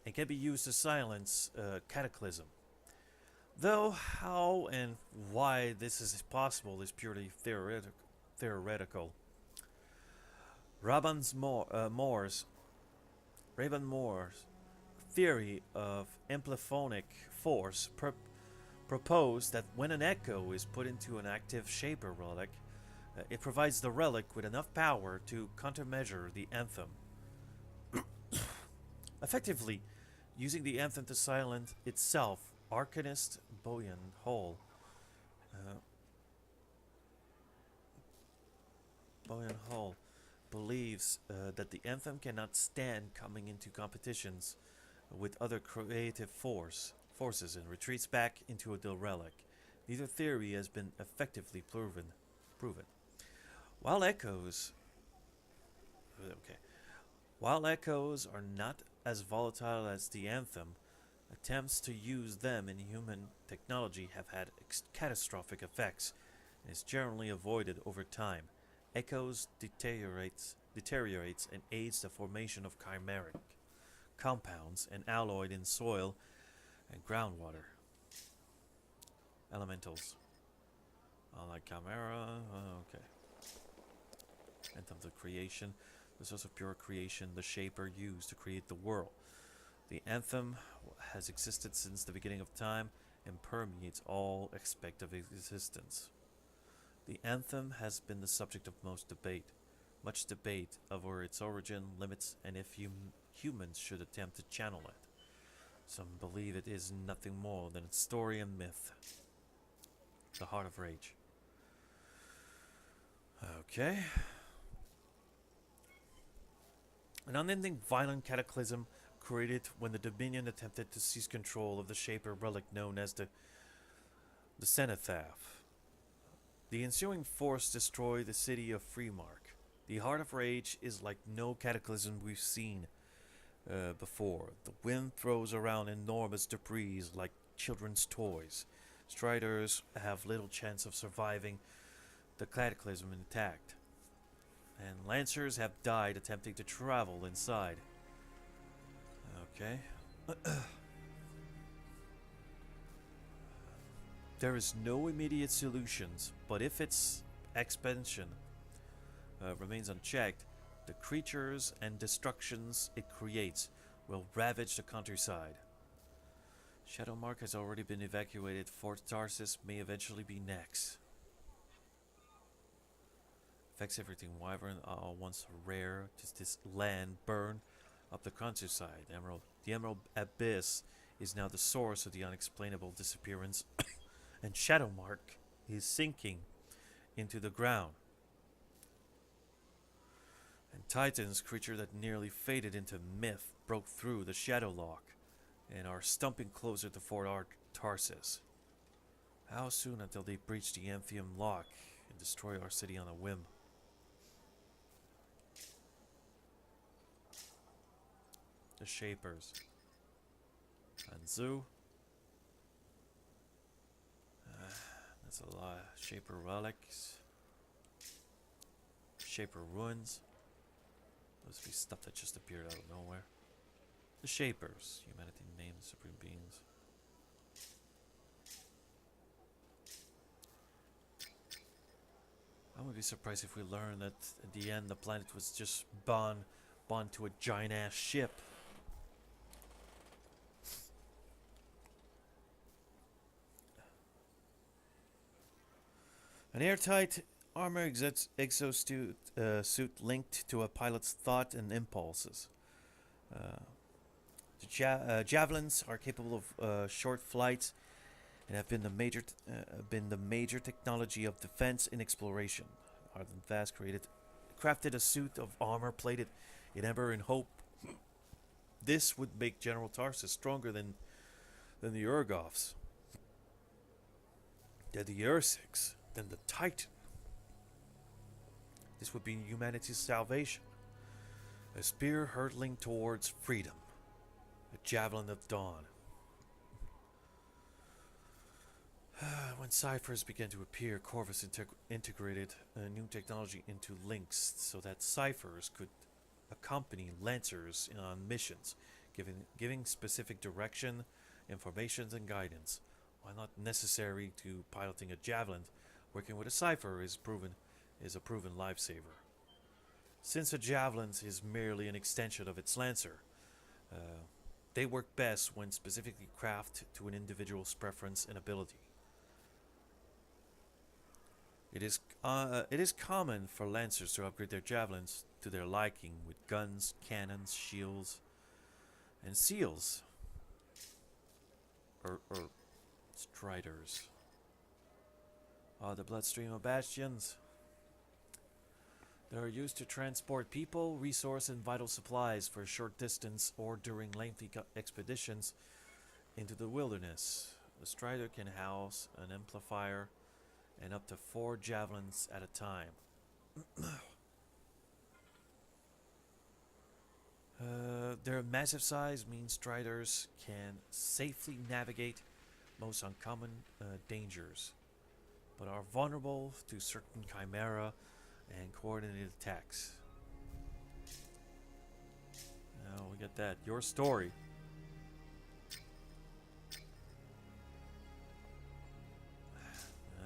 and can be used to silence cataclysm. Though how and why this is possible is purely theoretical. Raven Moore's theory of ampliphonic force proposed that when an echo is put into an active Shaper relic, it provides the relic with enough power to countermeasure the anthem. Effectively, using the anthem to silence itself, Arcanist Boyan Hall believes that the anthem cannot stand coming into competitions with other creative forces and retreats back into the relic. Neither theory has been effectively proven. While echoes are not as volatile as the anthem, attempts to use them in human technology have had catastrophic effects and is generally avoided over time. Echoes deteriorates and aids the formation of chimeric compounds and alloyed in soil and groundwater. Elementals. Unlike Chimera, okay. Anthem of Creation. There's also pure creation the Shaper used to create the world. The Anthem has existed since the beginning of time and permeates all aspects of existence. The Anthem has been the subject of much debate over its origin, limits, and if humans should attempt to channel it. Some believe it is nothing more than a story and myth. The Heart of Rage. Okay. An unending violent cataclysm created when the Dominion attempted to seize control of the Shaper relic known as the Cenotaph. The ensuing force destroyed the city of Freemark. The Heart of Rage is like no cataclysm we've seen before. The wind throws around enormous debris like children's toys. Striders have little chance of surviving the cataclysm intact, and Lancers have died attempting to travel inside. Okay. There is no immediate solutions, but if its expansion remains unchecked, the creatures and destructions it creates will ravage the countryside. Shadowmark has already been evacuated. Fort Tarsis may eventually be next. Affects everything. Wyvern are once rare. Just this land burn up the countryside. The Emerald Abyss is now the source of the unexplainable disappearance, and Shadowmark is sinking into the ground. And Titans, creature that nearly faded into myth, broke through the Shadow Lock and are stumping closer to Fort Tarsis. How soon until they breach the Amphium Lock and destroy our city on a whim? The Shapers. Anzu. That's a lot. Shaper relics. Shaper ruins. Those be stuff that just appeared out of nowhere. The Shapers. Humanity named supreme beings. I would be surprised if we learn that at the end the planet was just bond to a giant ass ship. An airtight armor exosuit suit linked to a pilot's thought and impulses. The javelins are capable of short flights and have been the major technology of defense and exploration. Arden Vast crafted a suit of armor plated in Ember and Hope. This would make General Tarsis stronger than the Urgoffs, than the Ursics, than the Titan. This would be humanity's salvation. A spear hurtling towards freedom. A javelin of dawn. When ciphers began to appear, Corvus integrated a new technology into links so that ciphers could accompany Lancers on missions, giving specific direction, information, and guidance. While not necessary to piloting a javelin, working with a cipher is a proven lifesaver. Since a javelin is merely an extension of its Lancer, they work best when specifically crafted to an individual's preference and ability. It is common for Lancers to upgrade their javelins to their liking with guns, cannons, shields, and seals. Or striders. The bloodstream of bastions. They are used to transport people, resource, and vital supplies for a short distance or during lengthy expeditions into the wilderness. The strider can house an amplifier and up to 4 javelins at a time. Their massive size means striders can safely navigate most uncommon dangers, but are vulnerable to certain chimera and coordinated attacks. Now we get that. Your story.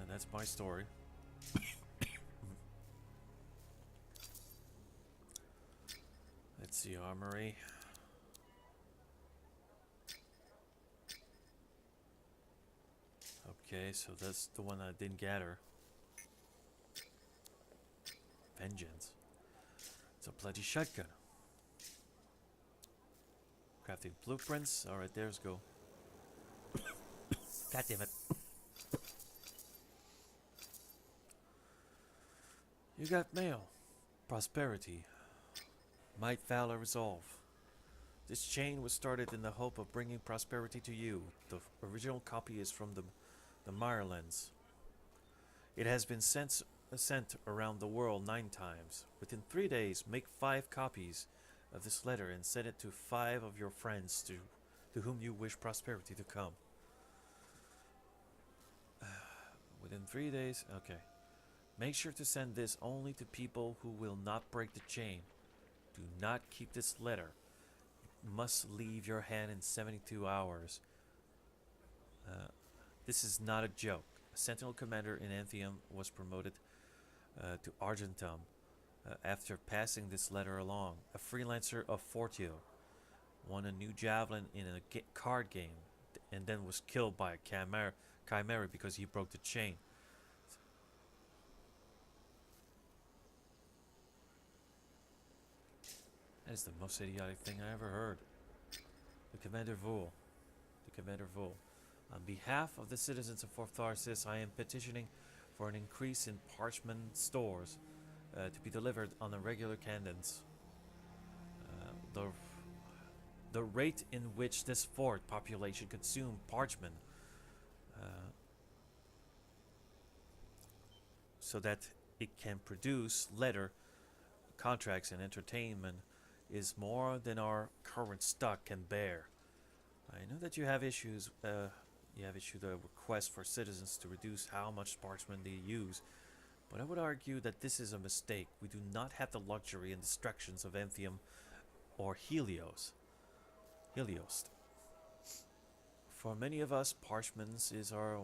That's my story. Let's see, armory. Okay, so that's the one I didn't gather. Vengeance. It's a bloody shotgun. Crafting blueprints. Alright, there's go. God damn it. You got mail. Prosperity. Might, valor, resolve. This chain was started in the hope of bringing prosperity to you. The original copy is from the Mirelens. It has been sent around the world 9 times. Within 3 days, make 5 copies of this letter and send it to 5 of your friends to whom you wish prosperity to come. Within 3 days, okay. Make sure to send this only to people who will not break the chain. Do not keep this letter. You must leave your hand in 72 hours. This is not a joke. A Sentinel commander in Anthem was promoted to Argentum after passing this letter along. A freelancer of Fortio won a new javelin in a card game and then was killed by a chimera because he broke the chain. That is the most idiotic thing I ever heard. The Commander Vul. On behalf of the citizens of Fort Tharsis, I am petitioning for an increase in parchment stores to be delivered on a regular cadence. The rate in which this fort population consume parchment so that it can produce letter, contracts, and entertainment is more than our current stock can bear. I know that you have issued a request for citizens to reduce how much parchment they use, but I would argue that this is a mistake. We do not have the luxury and distractions of Anthem or Helios. For many of us, parchments is our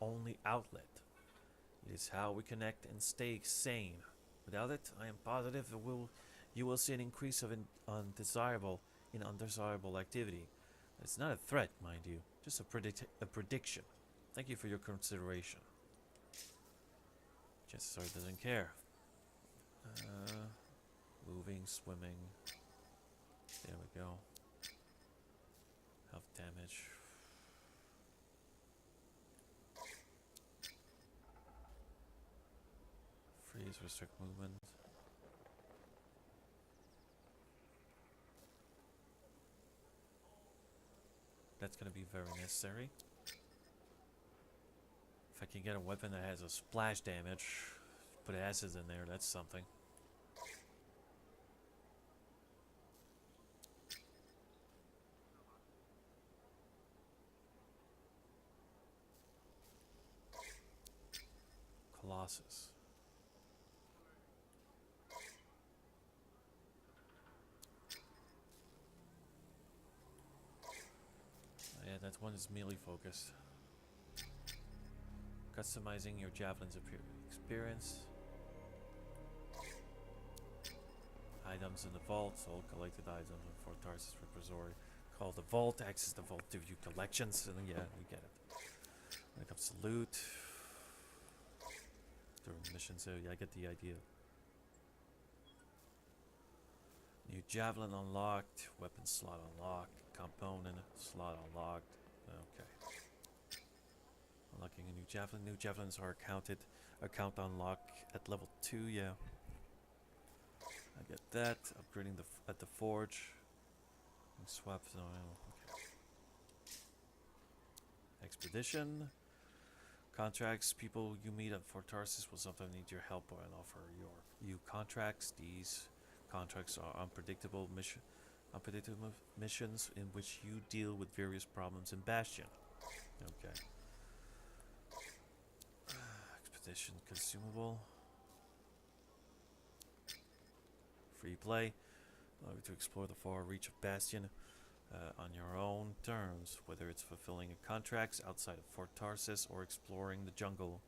only outlet. It is how we connect and stay sane. Without it, I am positive you will see an increase of undesirable activity. It's not a threat, mind you, just a prediction. Thank you for your consideration. Chancellor doesn't care. Moving, swimming. There we go. Health damage. Freeze, restrict movement. That's going to be very necessary. If I can get a weapon that has a splash damage, put acids in there, that's something. Colossus. Yeah, that one is melee focused. Customizing your javelin's experience. Items in the vault. All collected items in Fort Tarsus Repository. Called the vault. Access the vault to view collections. And yeah, we get it. When it comes to loot. During missions, so yeah, I get the idea. New javelin unlocked. Weapon slot unlocked. Component slot unlocked. Okay. Unlocking a new javelin. New javelins are account unlock at level 2, yeah. I get that. Upgrading at the forge. And swap zone. Okay. Expedition. Contracts. People you meet at Fort Tarsus will sometimes need your help and offer you contracts. These contracts are unpredictable missions in which you deal with various problems in Bastion. Okay. Expedition consumable. Free play. Allow you to explore the far reach of Bastion on your own terms, whether it's fulfilling contracts outside of Fort Tarsus or exploring the jungle.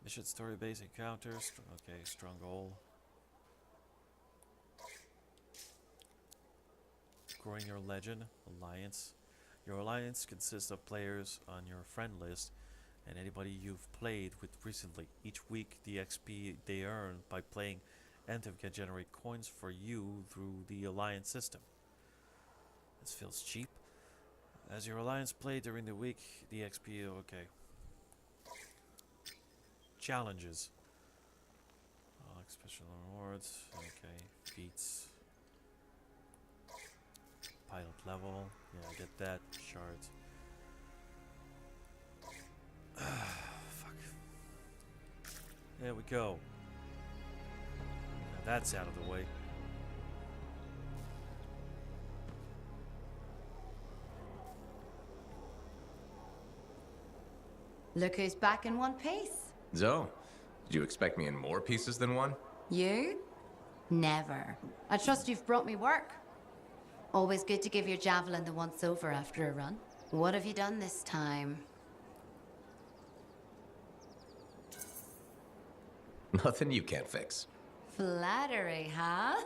Mission story based encounters. Okay, stronghold. growing your legend alliance. Your alliance consists of players on your friend list and anybody you've played with recently. Each week, the XP they earn by playing Anthem can generate coins for you through the alliance system. This feels cheap. As your alliance play during the week, the XP, okay. Challenges. Special rewards, okay. Feats. Pilot level, yeah, I get that. Shards. Fuck. There we go. Now that's out of the way. Look who's back in one piece. Zoe, did you expect me in more pieces than one? You? Never. I trust you've brought me work. Always good to give your javelin the once over after a run. What have you done this time? Nothing you can't fix. Flattery, huh?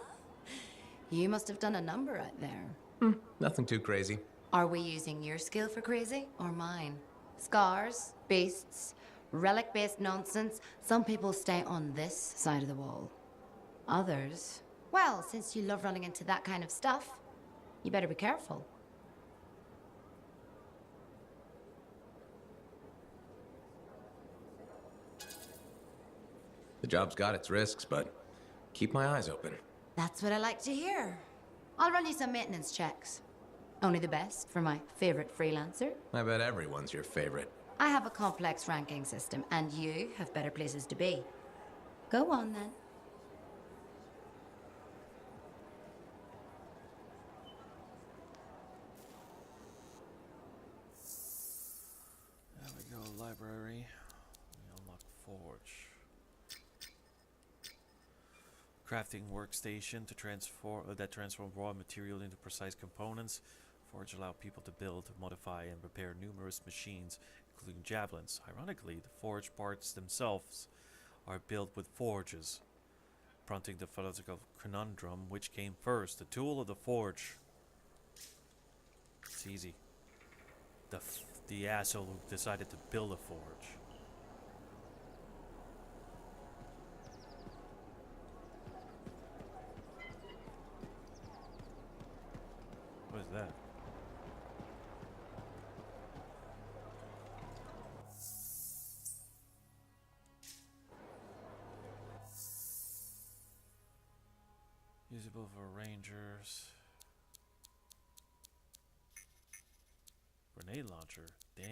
You must have done a number out there. Nothing too crazy. Are we using your skill for crazy or mine? Scars, beasts, relic-based nonsense. Some people stay on this side of the wall. Others, well, since you love running into that kind of stuff, you better be careful. The job's got its risks, but keep my eyes open. That's what I like to hear. I'll run you some maintenance checks. Only the best for my favorite freelancer. I bet everyone's your favorite. I have a complex ranking system, and you have better places to be. Go on, then. There we go, library. We unlock forge. Crafting workstation to transform raw material into precise components. Forge allow people to build, modify, and repair numerous machines, including javelins. Ironically, the forge parts themselves are built with forges, prompting the philosophical conundrum: which came first, the tool or the forge? It's easy. The asshole who decided to build a forge. What is that? Usable for rangers. Grenade launcher. Damn.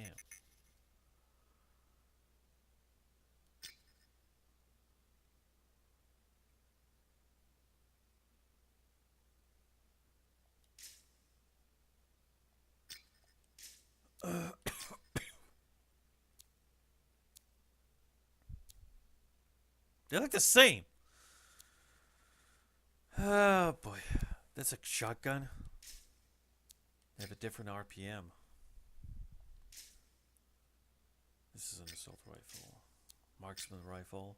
They look the same. Oh boy, that's a shotgun. They have a different RPM. This is an assault rifle, marksman rifle,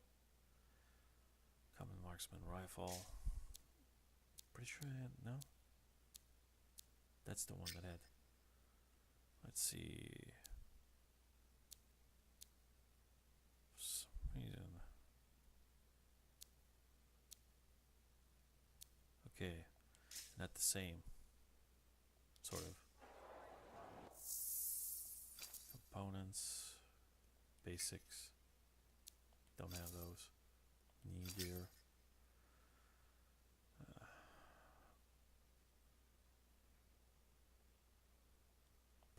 common marksman rifle. Pretty sure I had, no. That's the one that had. Let's see. For some reason. Okay, not the same. Sort of. Components, basics. Don't have those. Knee gear.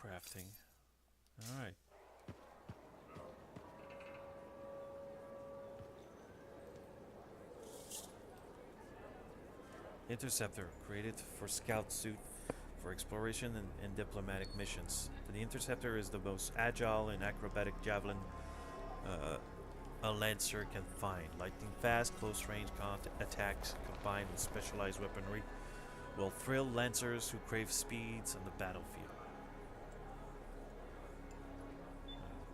Crafting. All right. Interceptor, created for scout suit for exploration and diplomatic missions. The Interceptor is the most agile and acrobatic javelin a Lancer can find. Lightning fast, close range attacks combined with specialized weaponry will thrill Lancers who crave speeds on the battlefield.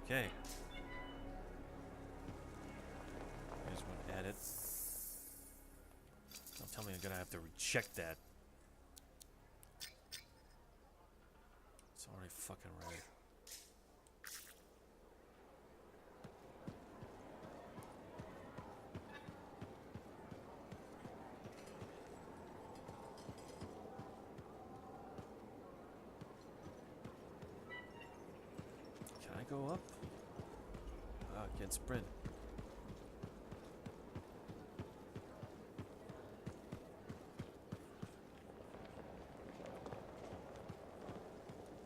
Okay. Here's one added. Don't tell me I'm gonna have to recheck that. go up? Ah, I can't sprint.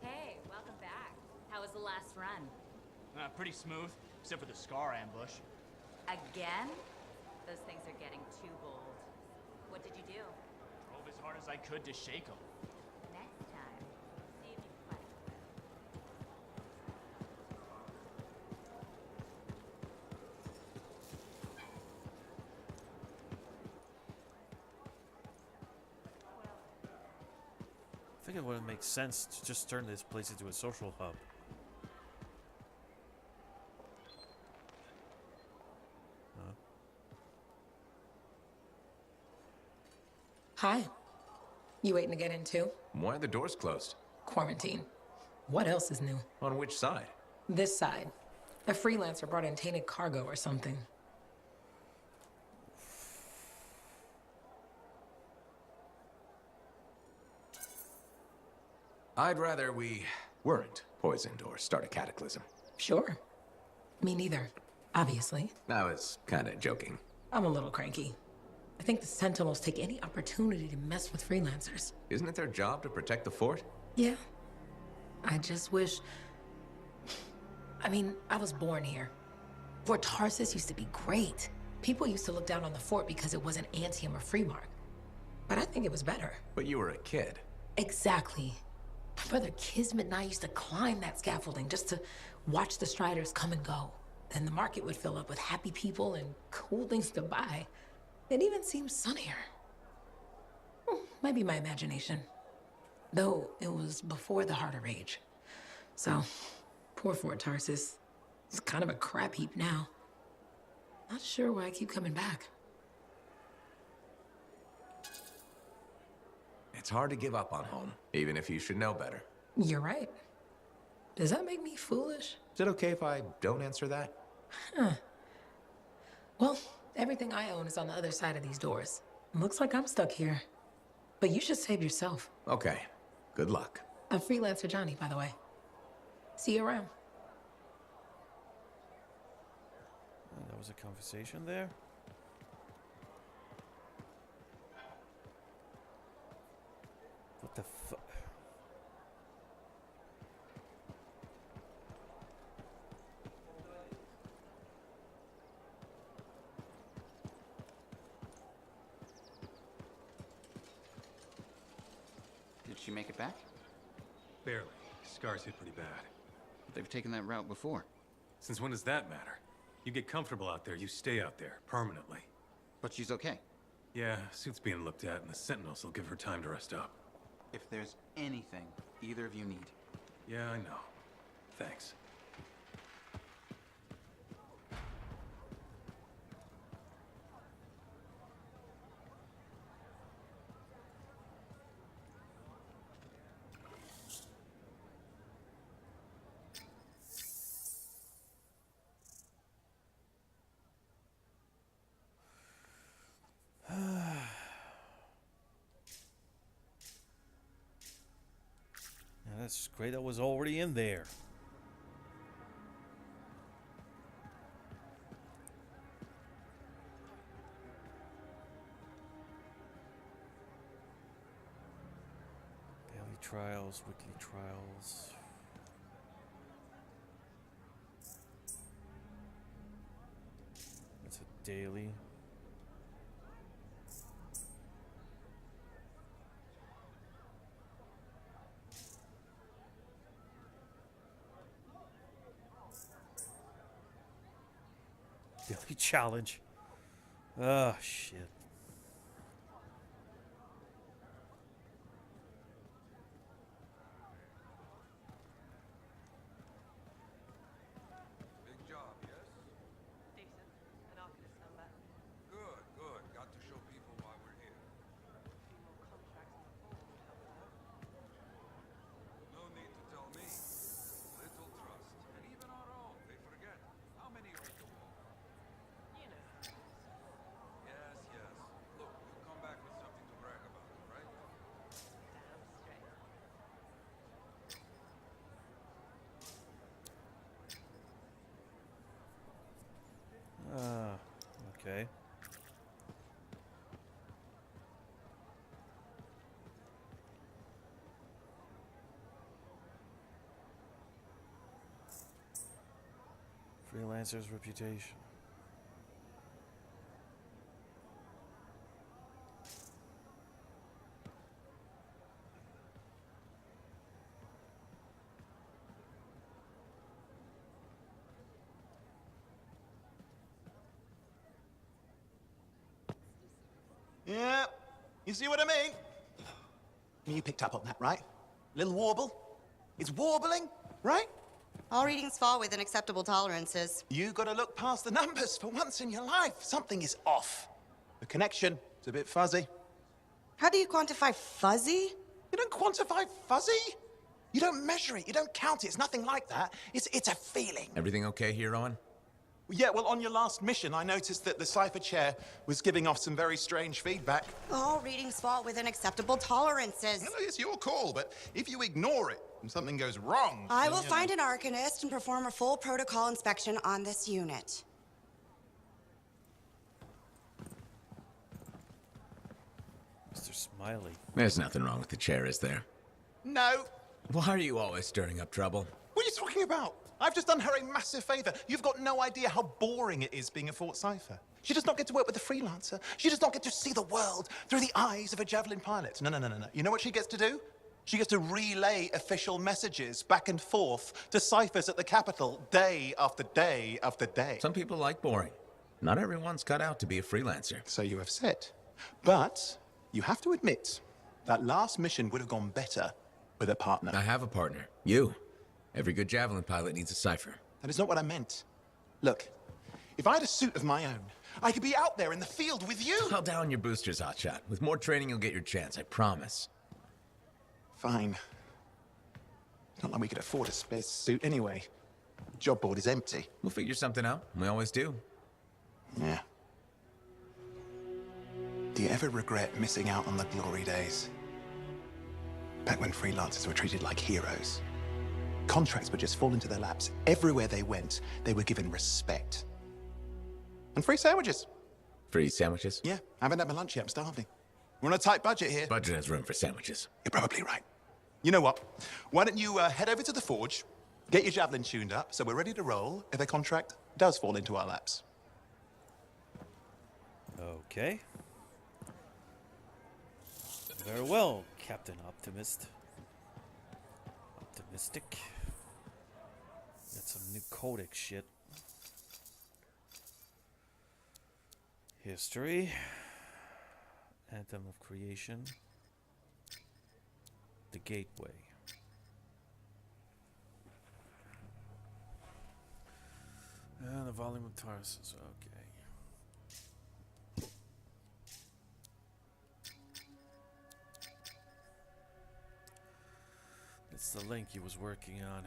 Hey, welcome back. How was the last run? Pretty smooth, except for the Scar ambush. Again? Those things are getting too bold. What did you do? Drove as hard as I could to shake them. Next time, see if you can find I think it wouldn't make sense to just turn this place into a social hub. Hi. You waiting to get in too? Why are the doors closed? Quarantine. What else is new? On which side? This side. A freelancer brought in tainted cargo or something. I'd rather we weren't poisoned or start a cataclysm. Sure. Me neither. Obviously. I was kinda joking. I'm a little cranky. I think the Sentinels take any opportunity to mess with freelancers. Isn't it their job to protect the fort? Yeah. I just wish... I mean, I was born here. Fort Tarsus used to be great. People used to look down on the fort because it wasn't Anthem or Freemark. But I think it was better. But you were a kid. Exactly. My brother Kismet and I used to climb that scaffolding just to watch the Striders come and go. Then the market would fill up with happy people and cool things to buy. It even seems sunnier. Might be my imagination. Though it was before the Harder Age. So, poor Fort Tarsus. It's kind of a crap heap now. Not sure why I keep coming back. It's hard to give up on home, even if you should know better. You're right. Does that make me foolish? Is it okay if I don't answer that? Huh. Well, everything I own is on the other side of these doors. Looks like I'm stuck here. But you should save yourself. Okay. Good luck. I'm Freelancer Johnny, by the way. See you around. Oh, that was a conversation there. What the fuck? Did she make it back? Barely. Scars hit pretty bad. They've taken that route before. Since when does that matter? You get comfortable out there, you stay out there, permanently. But she's okay. Yeah, suit's being looked at, and the Sentinels will give her time to rest up. If there's anything either of you need. Yeah, I know. Thanks. That's great. That was already in there. Daily trials, weekly trials. That's a daily. Daily challenge. Oh, shit. Big job, yes? Decent. An Arcanist number. Good, good. Got to show people why we're here. A few more contracts on the board would help out. No need to tell me. Little trust. And even our own, they forget. How many are you all? You know. Yes, yes. Freelancer's reputation. Yeah, you see what I mean? You picked up on that, right? Little warble? It's warbling, right? All readings fall within acceptable tolerances. You gotta look past the numbers for once in your life. Something is off. The connection is a bit fuzzy. How do you quantify fuzzy? You don't quantify fuzzy? You don't measure it, you don't count it, it's nothing like that. It's a feeling. Everything okay here, Owen? Yeah, well, on your last mission, I noticed that the cipher chair was giving off some very strange feedback. All readings fall within acceptable tolerances. Well, it's your call, but if you ignore it and something goes wrong... I will find an arcanist and perform a full protocol inspection on this unit. Mr. Smiley. There's nothing wrong with the chair, is there? No. Why are you always stirring up trouble? What are you talking about? I've just done her a massive favor. You've got no idea how boring it is being a Fort Cipher. She does not get to work with a freelancer. She does not get to see the world through the eyes of a Javelin pilot. No. You know what she gets to do? She gets to relay official messages back and forth to ciphers at the Capitol day after day after day. Some people like boring. Not everyone's cut out to be a freelancer. So you have said. But you have to admit, that last mission would have gone better with a partner. I have a partner. You. Every good Javelin pilot needs a cipher. That is not what I meant. Look, if I had a suit of my own, I could be out there in the field with you. Call down your boosters, hotshot. With more training, you'll get your chance, I promise. Fine. It's not like we could afford a spare suit anyway. The job board is empty. We'll figure something out. We always do. Yeah. Do you ever regret missing out on the glory days? Back when freelancers were treated like heroes. Contracts would just fall into their laps. Everywhere they went, they were given respect. And free sandwiches. Free sandwiches? Yeah, I haven't had my lunch yet. I'm starving. We're on a tight budget here. Budget has room for sandwiches. You're probably right. You know what? Why don't you head over to the forge, get your Javelin tuned up, so we're ready to roll if a contract does fall into our laps. Okay. Very well, Captain Optimist. Optimistic. Got some new codex shit. History. Anthem of Creation. The Gateway. And the Volume of Tarsus. Okay. It's the link he was working on.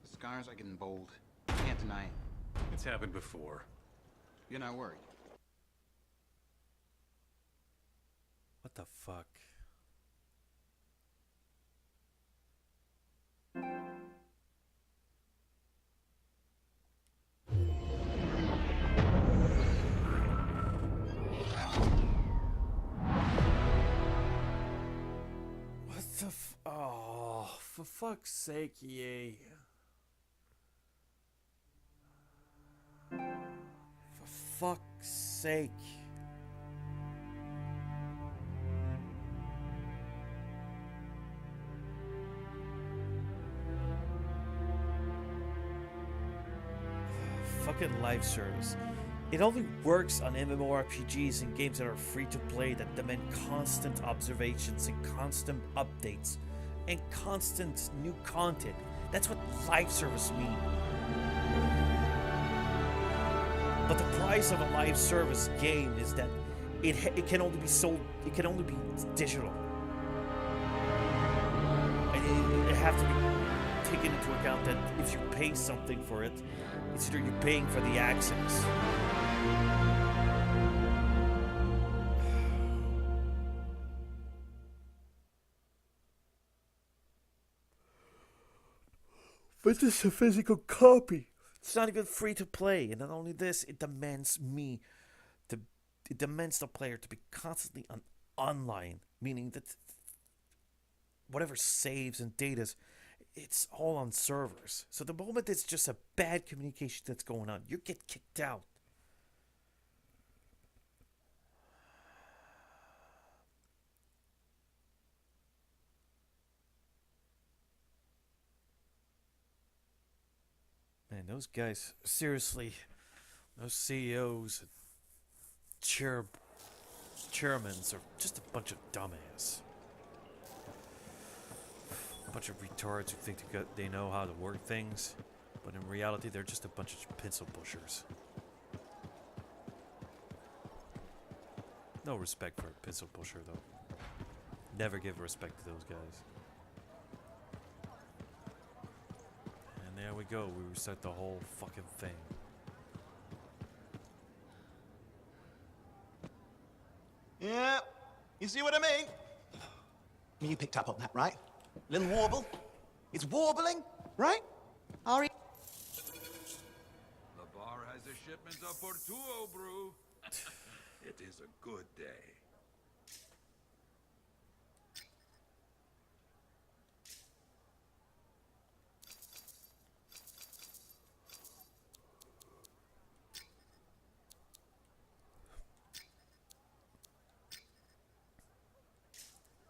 The scars are getting bold. Can't deny it. It's happened before. You're not worried. What the fuck? What the oh, for fuck's sake, EA. For fuck's sake. Fucking live service. It only works on MMORPGs and games that are free to play that demand constant observations and constant updates and constant new content. That's what live service means. But the price of a live service game is that it can only be sold. It can only be digital. And it have to be taken into account that if you pay something for it, it's either you're paying for the access. But this is a physical copy. It's not even free to play, and not only this, it demands the player to be constantly online, meaning that whatever saves and data, it's all on servers. So the moment it's just a bad communication that's going on, you get kicked out. Man, those guys, seriously, those CEOs, chairmen are just a bunch of dumbass. A bunch of retards who think they know how to work things, but in reality, they're just a bunch of pencil pushers. No respect for a pencil pusher, though. Never give respect to those guys. And there we go. We reset the whole fucking thing. Yeah, you see what I mean? You picked up on that, right? Little warble. It's warbling, right? Ari. The bar has the shipments of Portuo brew. It is a good day.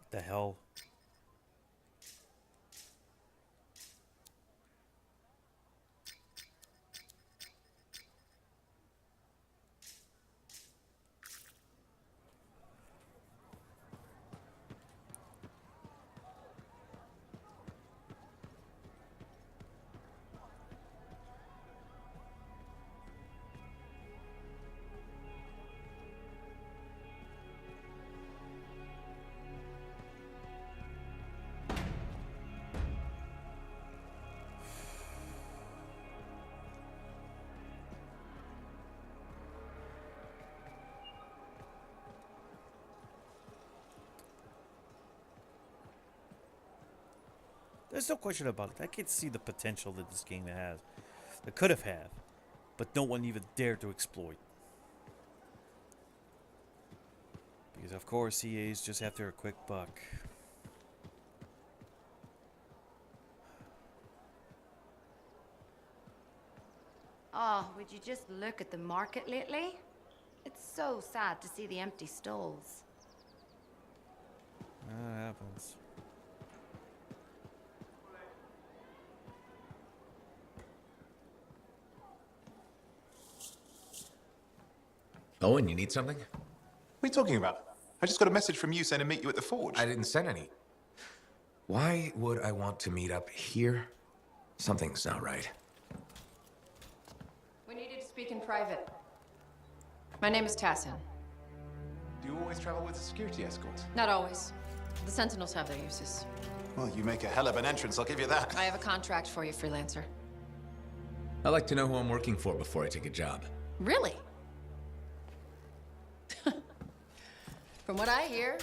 The hell? There's no question about it. I can see the potential that this game has. That could have had. But no one even dared to exploit. Because of course EA is just after a quick buck. Oh, would you just look at the market lately? It's so sad to see the empty stalls. That happens. Owen, you need something? What are you talking about? I just got a message from you saying to meet you at the forge. I didn't send any. Why would I want to meet up here? Something's not right. We needed to speak in private. My name is Tassin. Do you always travel with a security escort? Not always. The Sentinels have their uses. Well, you make a hell of an entrance, I'll give you that. I have a contract for you, freelancer. I like to know who I'm working for before I take a job. Really? From what I hear,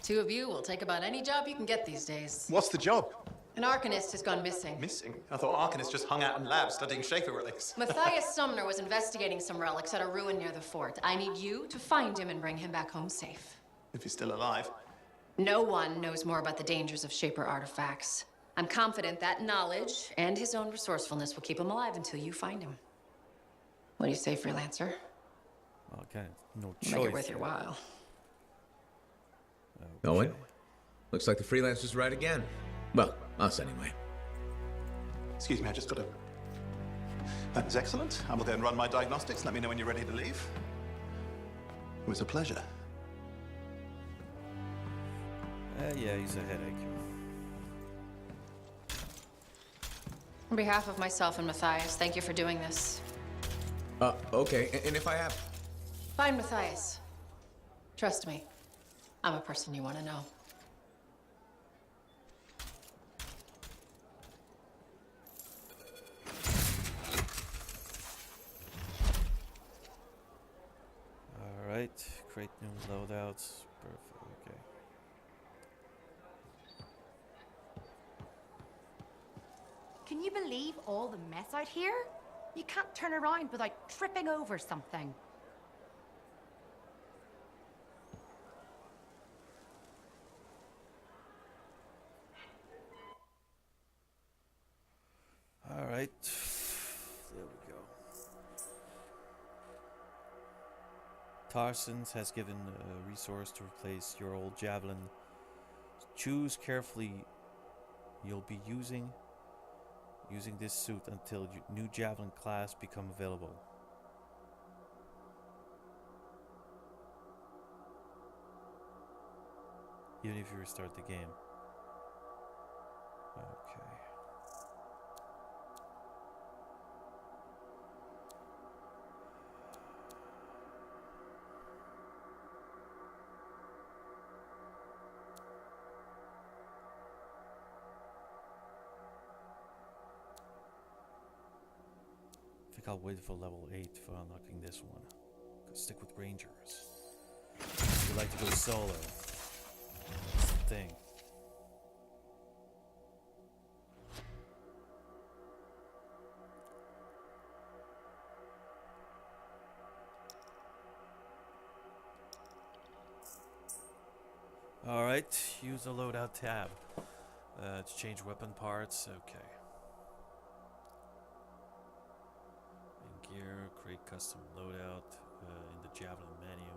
two of you will take about any job you can get these days. What's the job? An Arcanist has gone missing. Missing? I thought Arcanists just hung out in labs studying Shaper relics. Matthias Sumner was investigating some relics at a ruin near the fort. I need you to find him and bring him back home safe. If he's still alive. No one knows more about the dangers of Shaper artifacts. I'm confident that knowledge and his own resourcefulness will keep him alive until you find him. What do you say, freelancer? Okay, no choice. Make it worth your while. Owen? Looks like the freelancer's right again. Well, us anyway. Excuse me, I just got to... That is excellent. I will then run my diagnostics. Let me know when you're ready to leave. It was a pleasure. Yeah, he's a headache. On behalf of myself and Matthias, thank you for doing this. Okay, and if I have... Find Matthias. Trust me, I'm a person you want to know. Alright, create new loadouts. Perfect, okay. Can you believe all the mess out here? You can't turn around without tripping over something. Alright. There we go. Tarson's has given a resource to replace your old javelin. Choose carefully. You'll be using this suit until new javelin class become available. Even if you restart the game. Okay. I think I'll wait for level 8 for unlocking this one. Go stick with Rangers. You like to go solo. That's the thing. Alright, use the loadout tab to change weapon parts. Okay. In gear, create custom loadout in the javelin menu.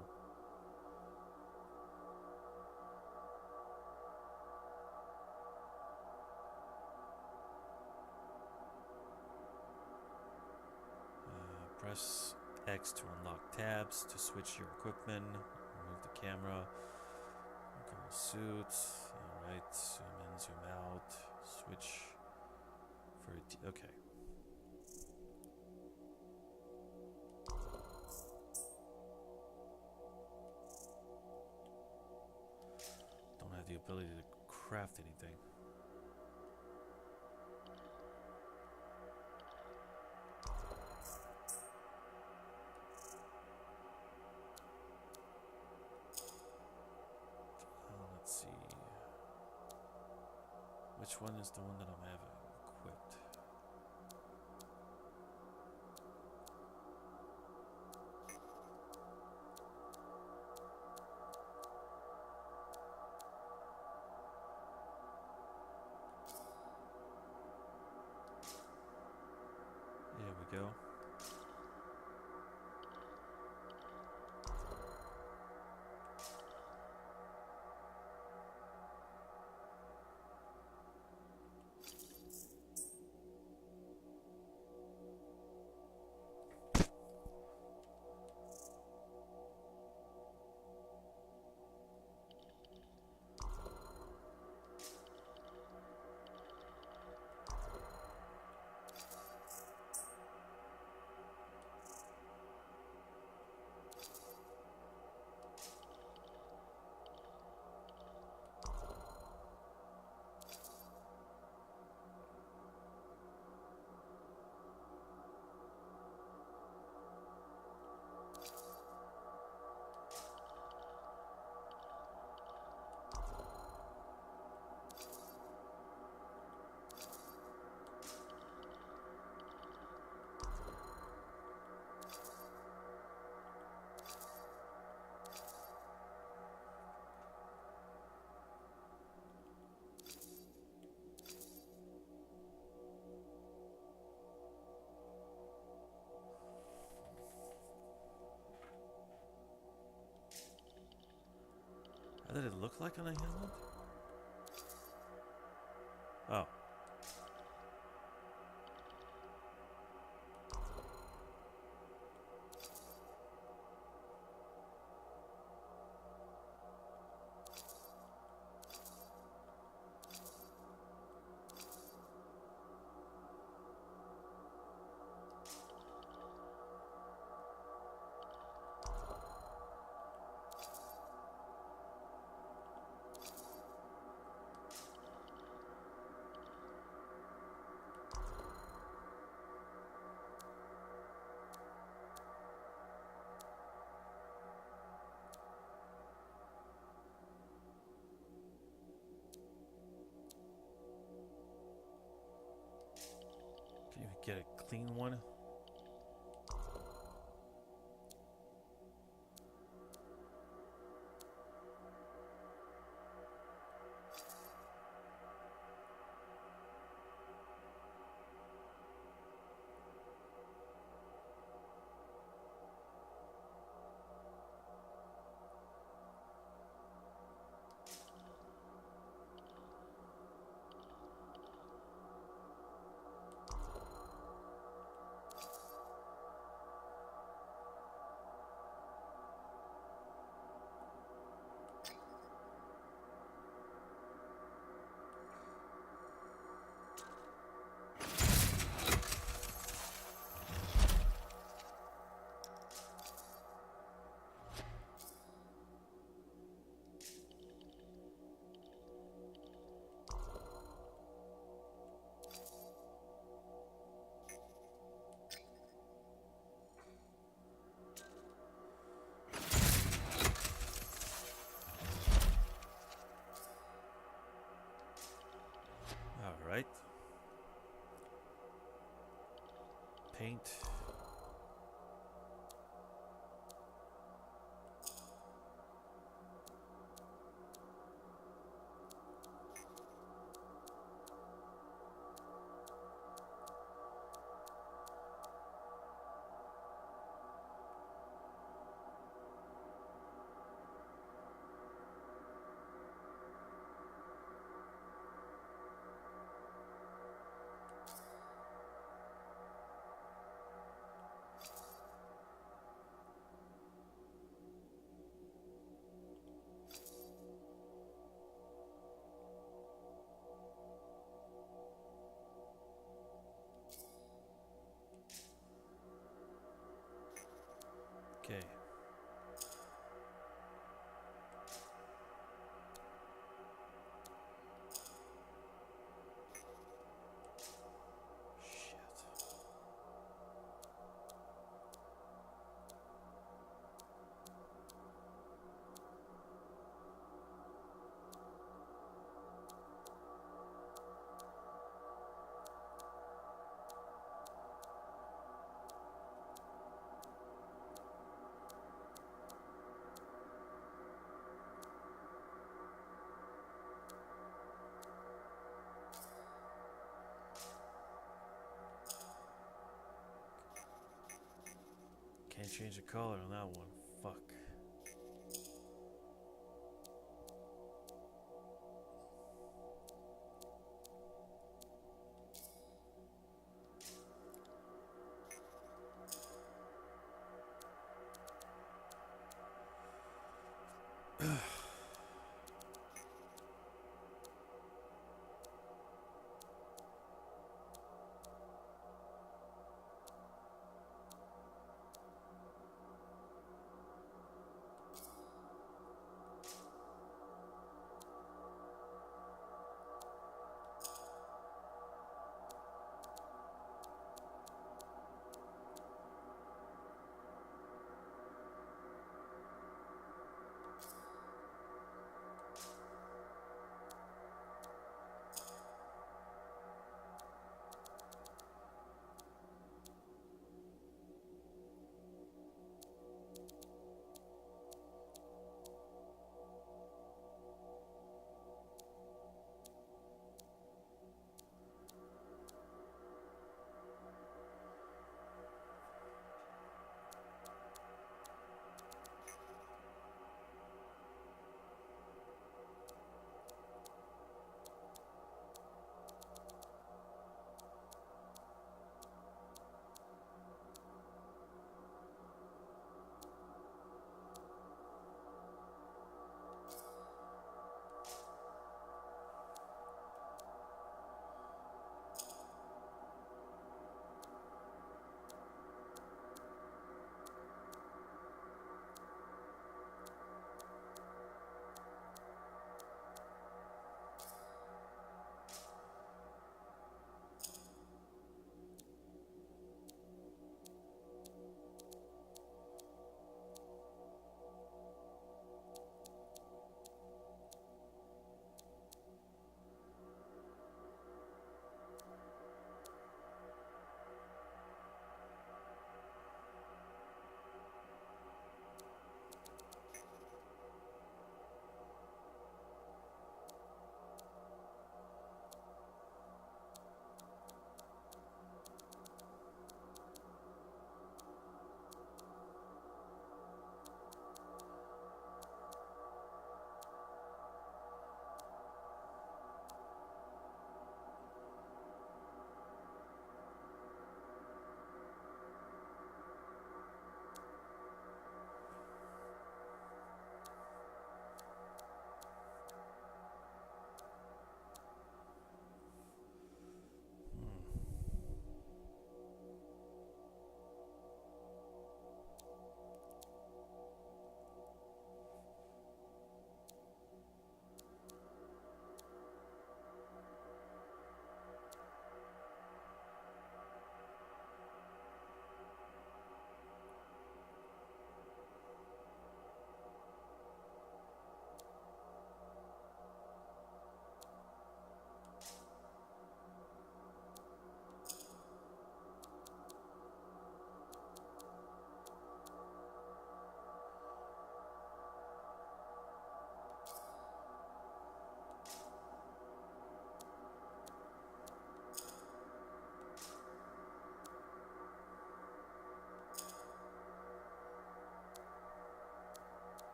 Press X to unlock tabs to switch your equipment. Remove the camera. Go suits. Alright, zoom in, zoom out. Switch for it. Okay. Don't have the ability to craft anything. Let's see. Which one is the one that I'm having equipped? There we go. How did it look like on a helmet? Oh. clean one. All right. Paint. Okay. Can't change the color on that one. Fuck.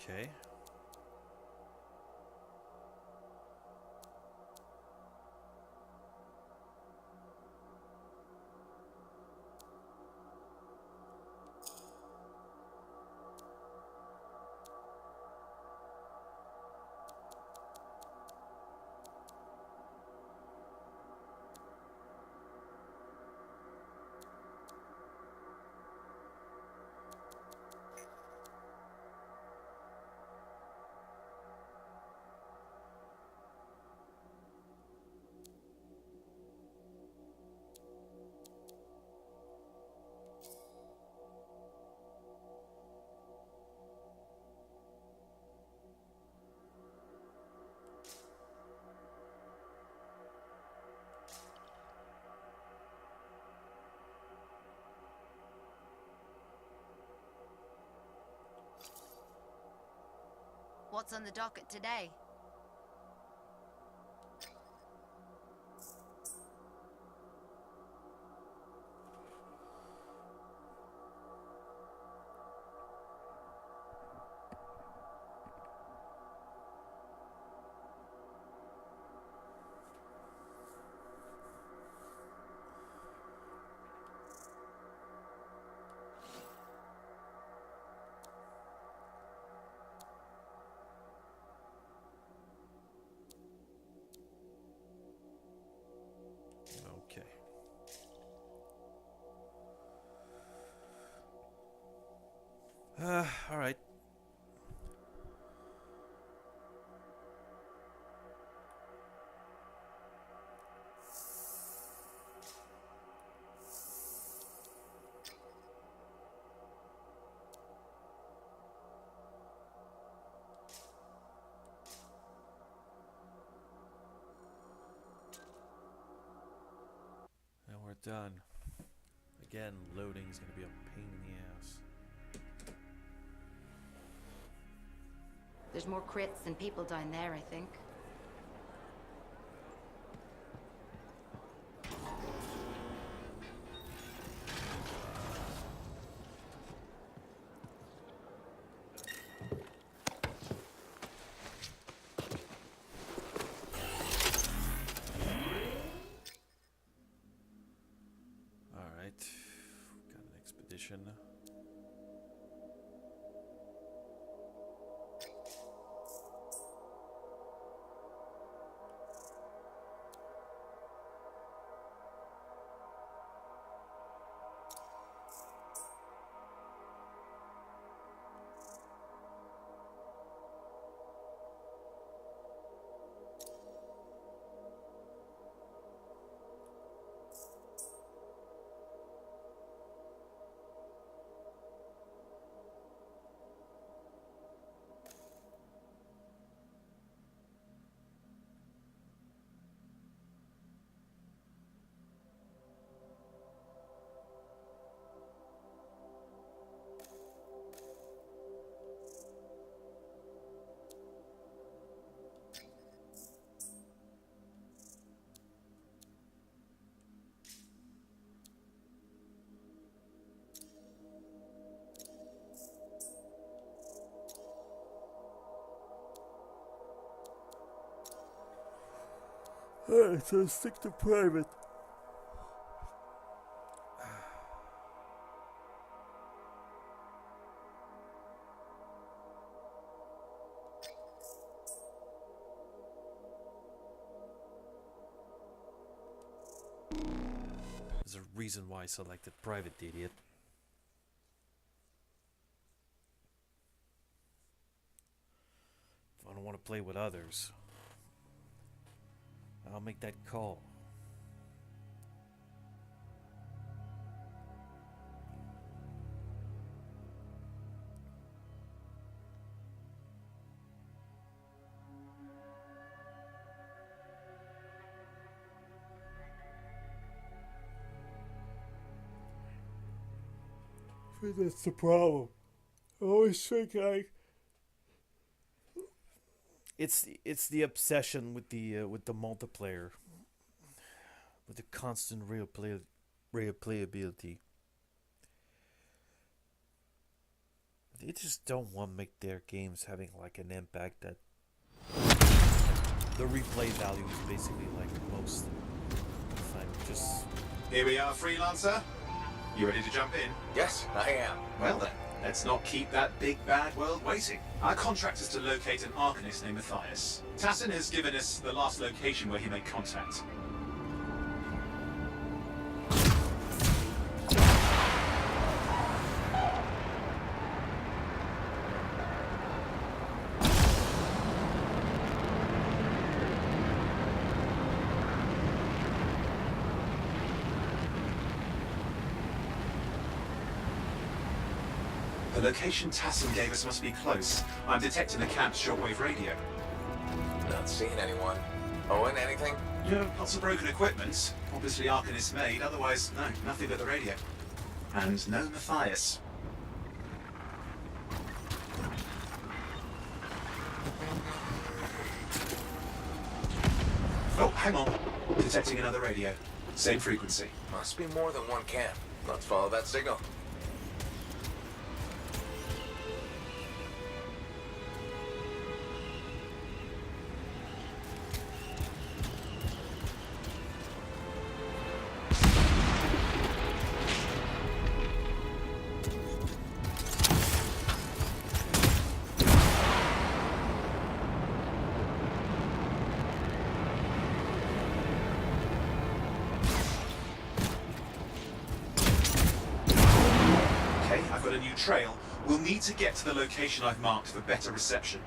Okay. What's on the docket today? Okay. All right. And we're done. Again, loading is going to be a pain in the ass. There's more crits than people down there, I think. All right. Got an expedition. Alright, so stick to private. There's a reason why I selected private, idiot. If I don't want to play with others, I'll make that call. That's the problem. I always think it's the obsession with the multiplayer, with the constant replayability. They just don't want to make their games having like an impact that the replay value is basically like most of the time. Just Here we are, Freelancer. You ready to jump in? Yes, I am. Well then, let's not keep that big bad world waiting. Our contract is to locate an Arcanist named Matthias. Tassin has given us the last location where he made contact. The location Tassin gave us must be close. I'm detecting the camp's shortwave radio. Not seeing anyone. Owen, anything? Yeah, lots of broken equipment. Obviously Arcanist made, otherwise, no, nothing but the radio. And no Matthias. Oh, hang on. Detecting another radio. Same frequency. Must be more than one camp. Let's follow that signal. Trail, we'll need to get to the location I've marked for better reception.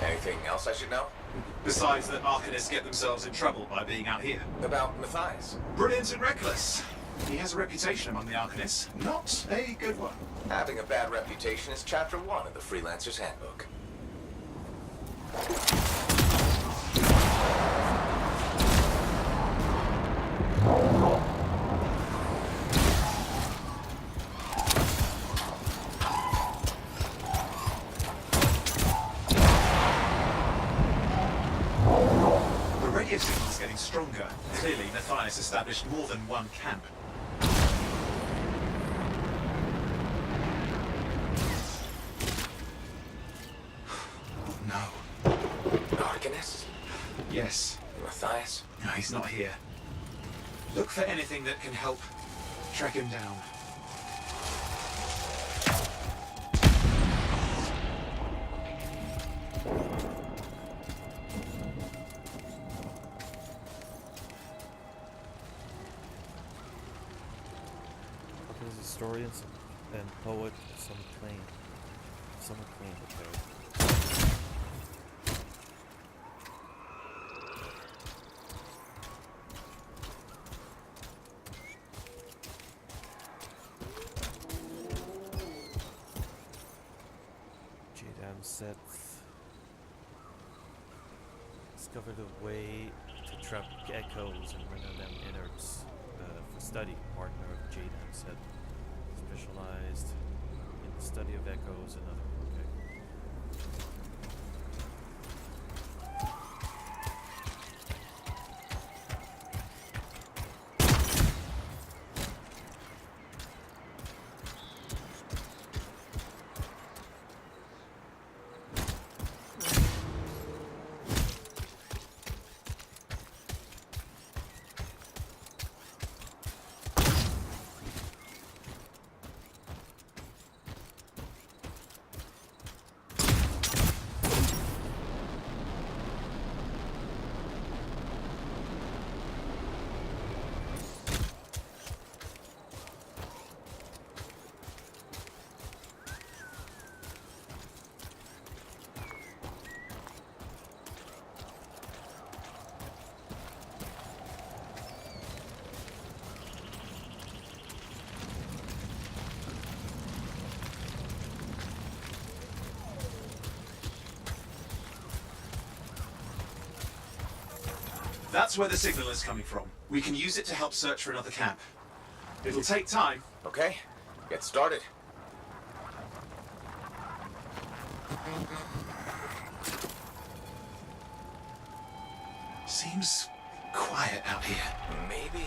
Anything else I should know? Besides that Arcanists get themselves in trouble by being out here. About Matthias? Brilliant and reckless. He has a reputation among the Arcanists. Not a good one. Having a bad reputation is chapter 1 of the Freelancer's Handbook. The signal is getting stronger. Clearly, Matthias established more than one camp. Oh, no. Arcanist? Yes. Matthias? No, he's not here. Look for anything that can help track him down. Historian and poet, some claim that they're Set discovered a way to trap echoes and render them innards for study. Partner of Jade Set, specialized in the study of echoes and other. That's where the signal is coming from. We can use it to help search for another camp. It'll take time. Okay, get started. Seems quiet out here. Maybe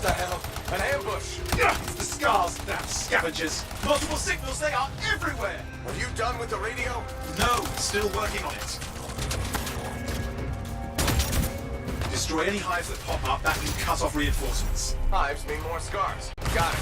the hell? An ambush! It's the scars, damn scavengers. Multiple signals, they are everywhere. Are you done with the radio? No, still working on it. Destroy any hives that pop up, that can cut off reinforcements. Hives mean more scars. Got it.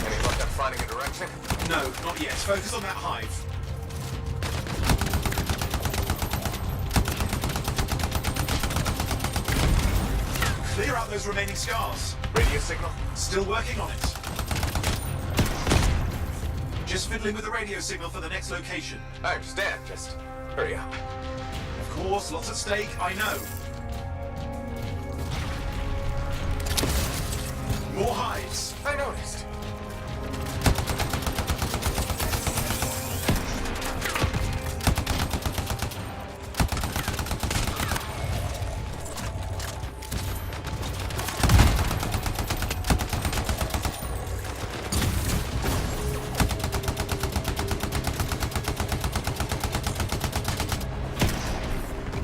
Any luck on finding a direction? No, not yet. Focus on that hive. Clear out those remaining scars. Radio signal? Still working on it. Just fiddling with the radio signal for the next location. I understand. Just hurry up. Of course, lots at stake, I know. More hives. I noticed.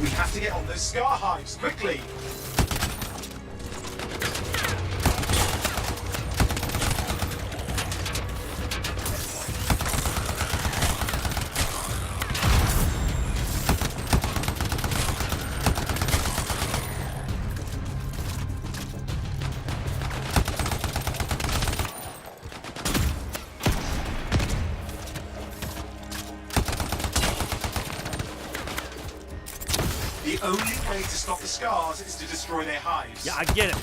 We have to get on those scar hives, quickly! The only way to stop the scars is to destroy their hives. Yeah, I get it.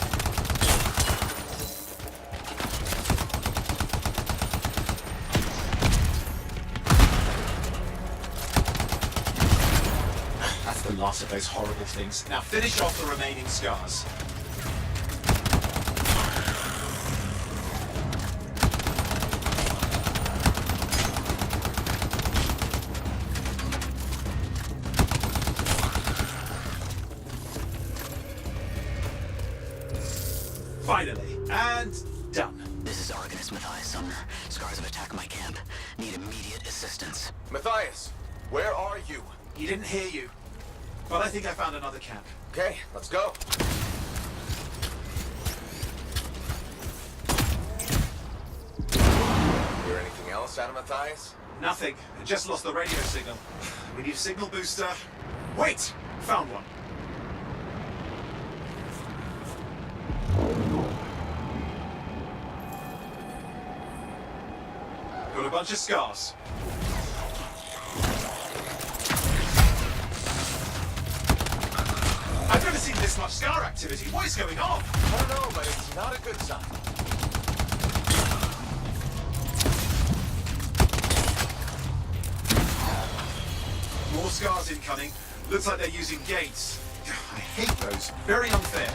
That's the last of those horrible things. Now finish off the remaining scars. Finally, and done. This is Organist Matthias Sumner. Scars have attacked my camp. Need immediate assistance. Matthias, where are you? He didn't hear you. But I think I found another camp. Okay, let's go. Hear anything else out of Matthias? Nothing. I just lost the radio signal. We need a signal booster. Wait! Found one. Got a bunch of scars. I've never seen this much scar activity. What is going on? I don't know, but it's not a good sign. More scars incoming. Looks like they're using gates. I hate those. Very unfair.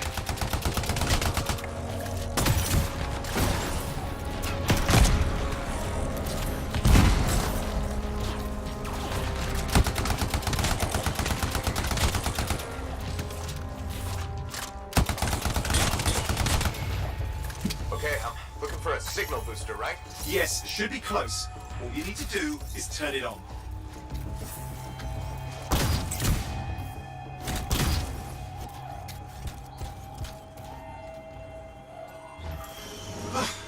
Okay, I'm looking for a signal booster, right? Yes, should be close. All you need to do is turn it on.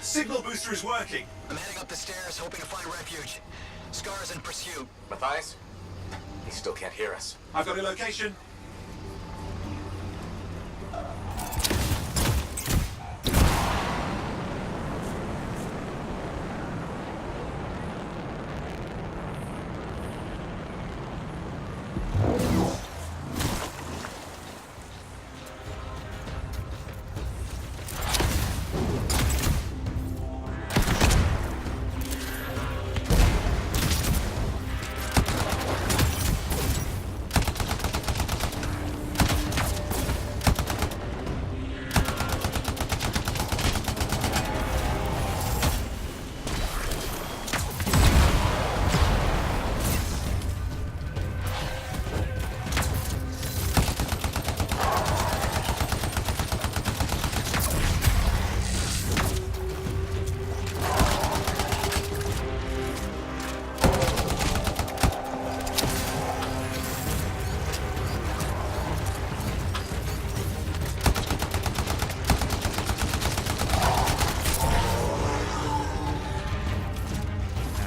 Signal booster is working. I'm heading up the stairs, hoping to find refuge. Scars in pursuit. Matthias? He still can't hear us. I've got a location.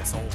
asshole.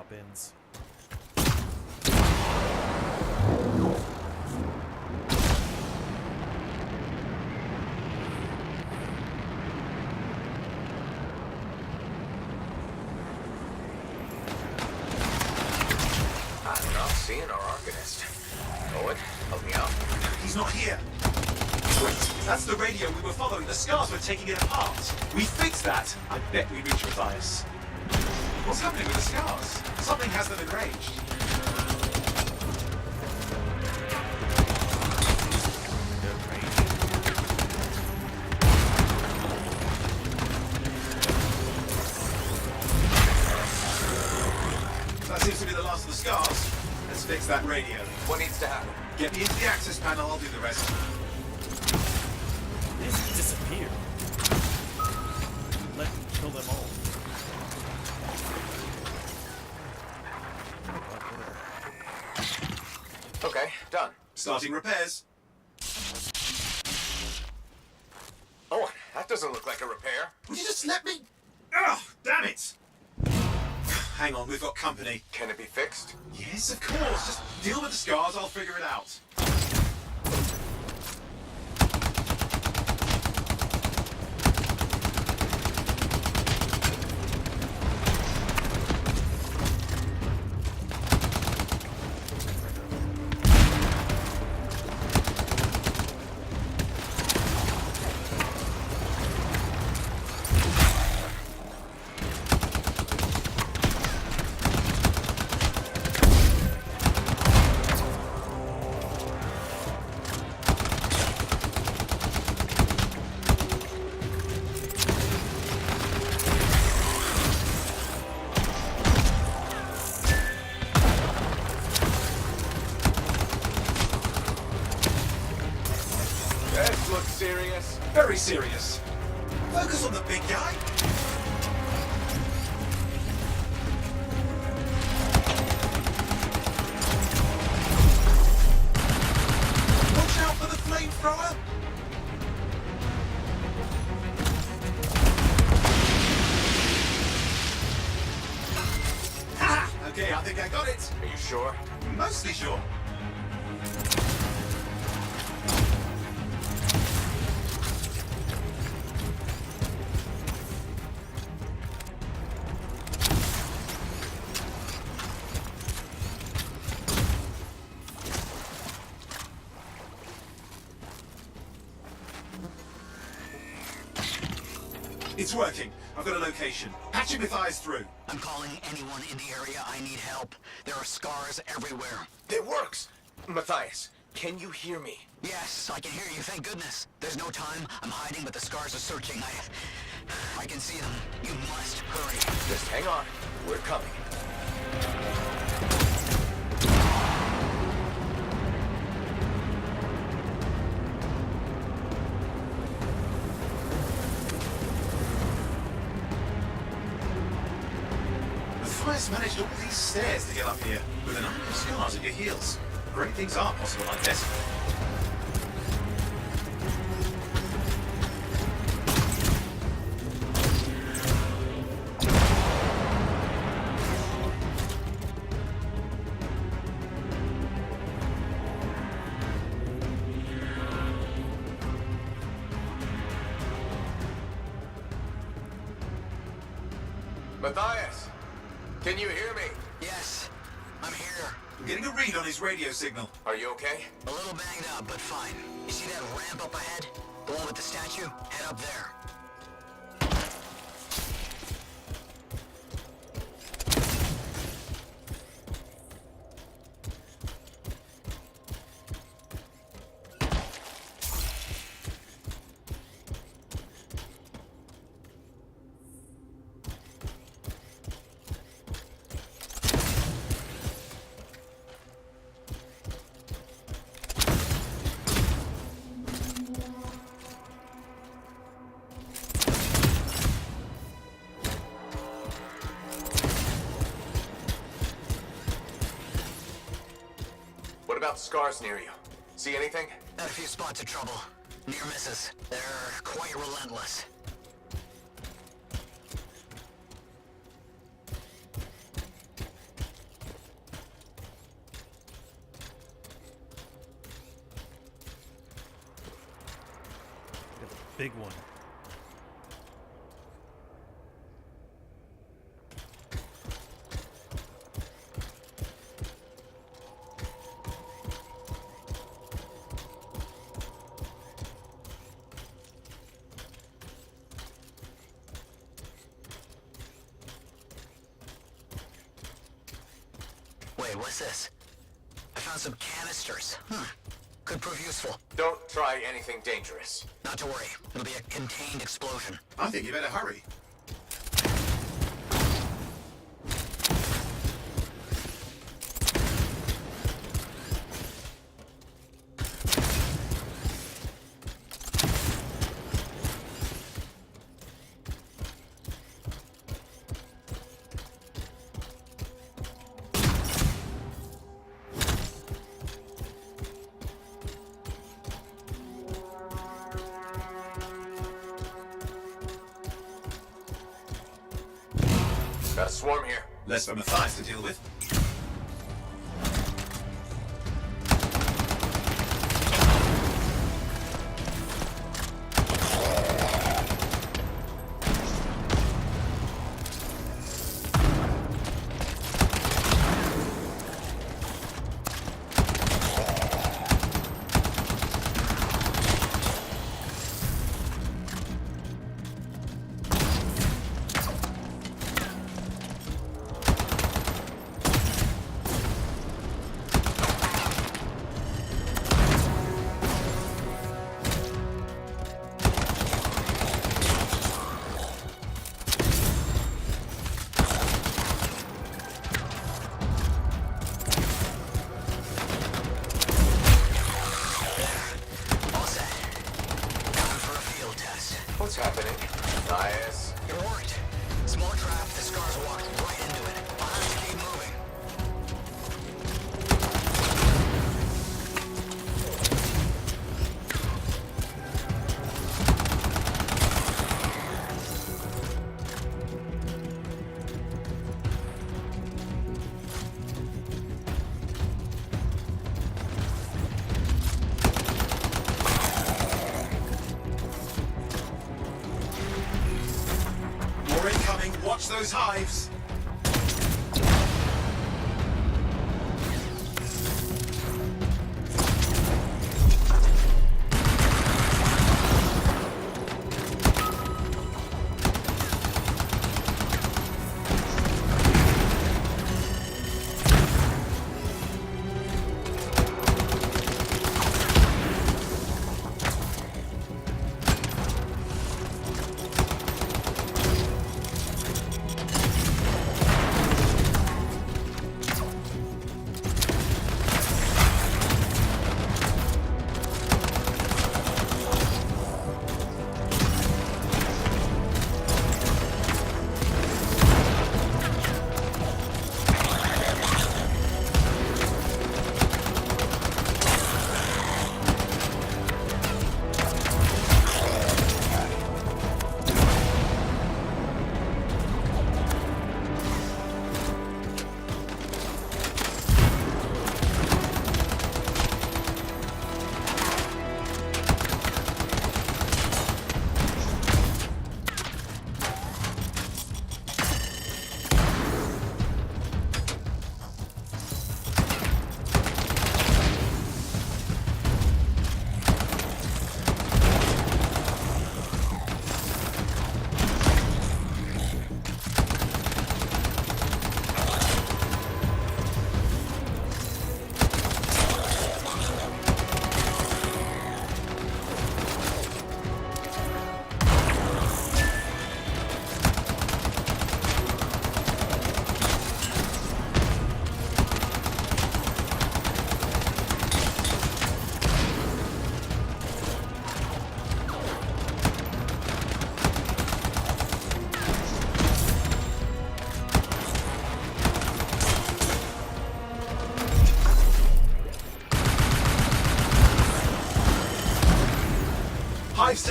Bins. I'm not seeing our Arcanist. Owen, help me out. He's not here. Wait, that's the radio we were following. The scars were taking it apart. We fixed that. I bet we reached Matthias. What's happening with the scars? Something has them enraged. That seems to be the last of the scars. Let's fix that radio. What needs to happen? Get me into the access panel, I'll do the rest. These disappear. Let me kill them all. Okay, done. Starting repairs. Oh, that doesn't look like a repair. Would you just let me? Ugh, damn it! Hang on, we've got company. Can it be fixed? Yes, of course. Just deal with the scars, I'll figure it out. Serious? Very serious. Focus on the big guy. Watch out for the flamethrower. Ha! Okay, I think I got it. Are you sure? Mostly sure. It's working. I've got a location. Patching Matthias through. I'm calling anyone in the area. I need help. There are scars everywhere. It works! Matthias, can you hear me? Yes, I can hear you, thank goodness. There's no time. I'm hiding, but the scars are searching. I can see them. You must hurry. Just hang on. We're coming. Matthias managed all these stairs to get up here with an army of scars at your heels. Great things are possible like this. Matthias, can you hear me? Yes, I'm here. I'm getting a read on his radio signal. Are you okay? A little banged up, but fine. You see that ramp up ahead? The one with the statue? Head up there. out the scars near you. See anything? Had a few spots of trouble. Near misses. They're quite relentless. Big one. Wait, what's this? I found some canisters. Could prove useful. Don't try anything dangerous. Not to worry. It'll be a contained explosion. I think you better hurry. Got a swarm here. Less for Matthias to deal with. What's happening? Nice. It worked. Small trap, the scars walked right into it. I'll have to keep moving. More incoming. Watch those hives.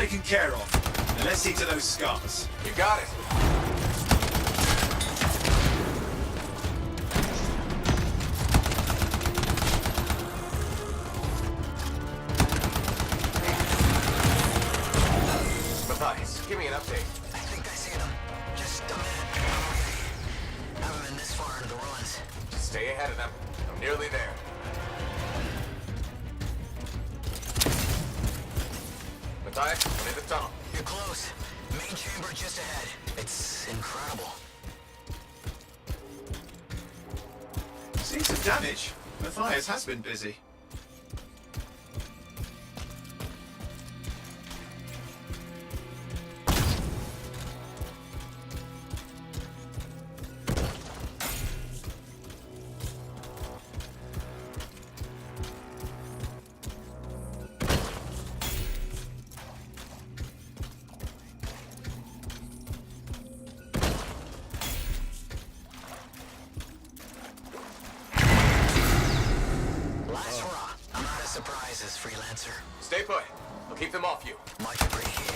taken care of. Now let's see to those scars. You got it. Matthias, give me an update. I think I see them. Just a minute. Haven't been this far into the ruins. Just stay ahead of them. I'm nearly there. Matthias, I'm in the tunnel. You're close. Main chamber just ahead. It's incredible. Seen some damage. Matthias has been busy. Last hurrah. I'm out of surprises, freelancer. Stay put. I'll keep them off you. Much appreciated.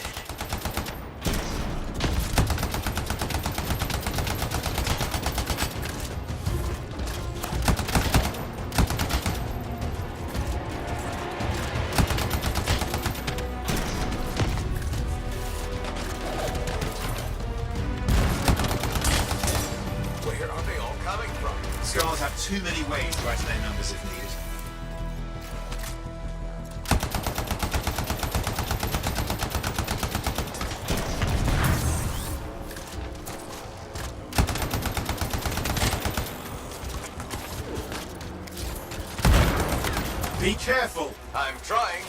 Where are they all coming from? Scars have too many ways to add to their numbers if needed. Be careful! I'm trying.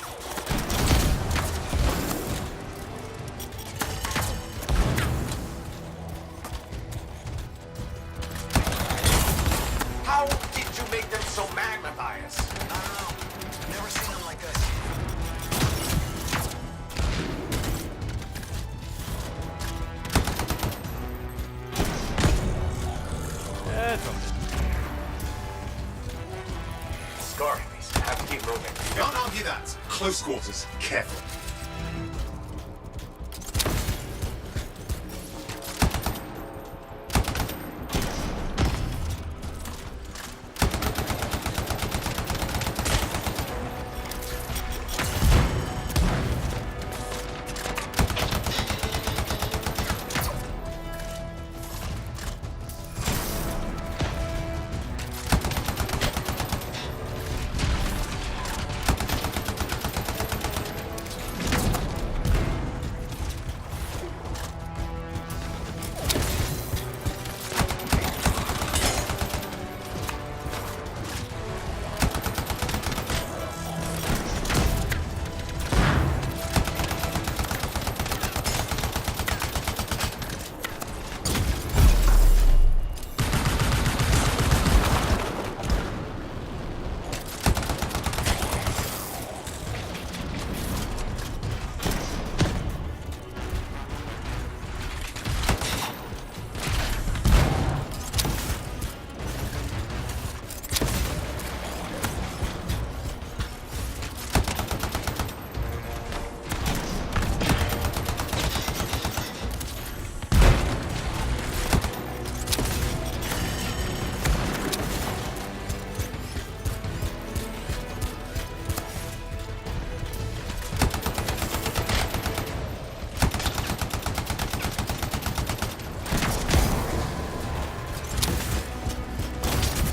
How did you make them so mad, Matthias? I don't know. Never seen them like this. Scar enemies. Have to keep moving. Can't argue that. Close quarters. Careful.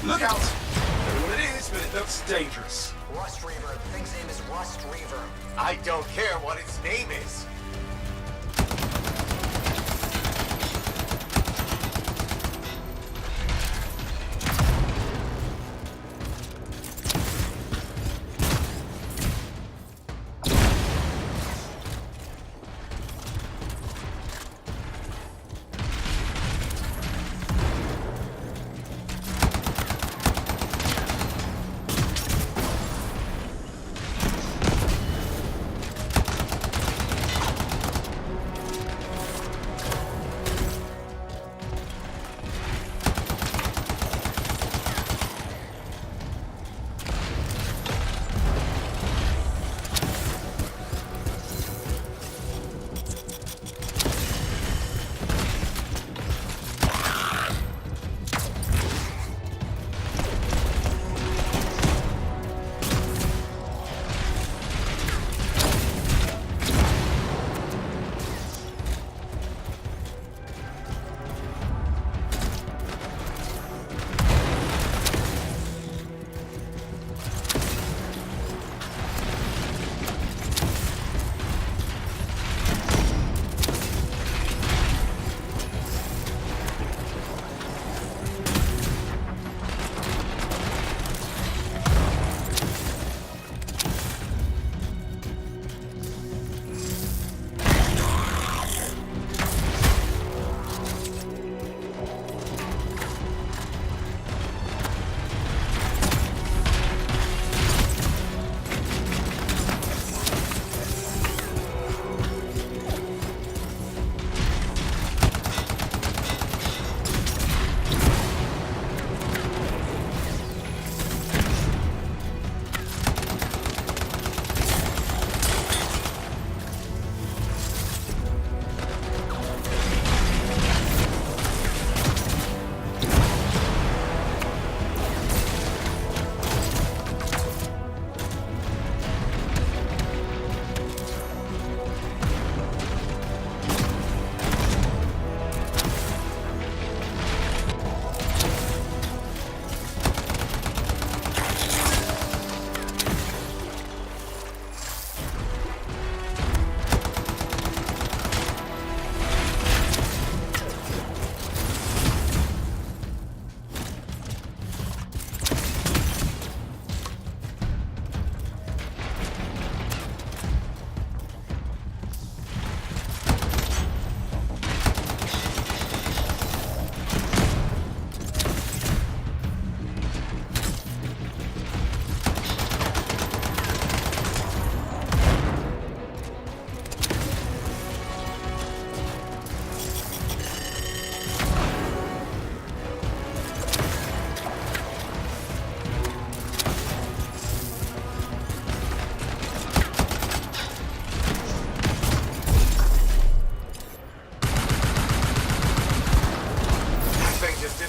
Look out! I don't know what it is, but it looks dangerous. Rust Reaver. The thing's name is Rust Reaver. I don't care what its name is.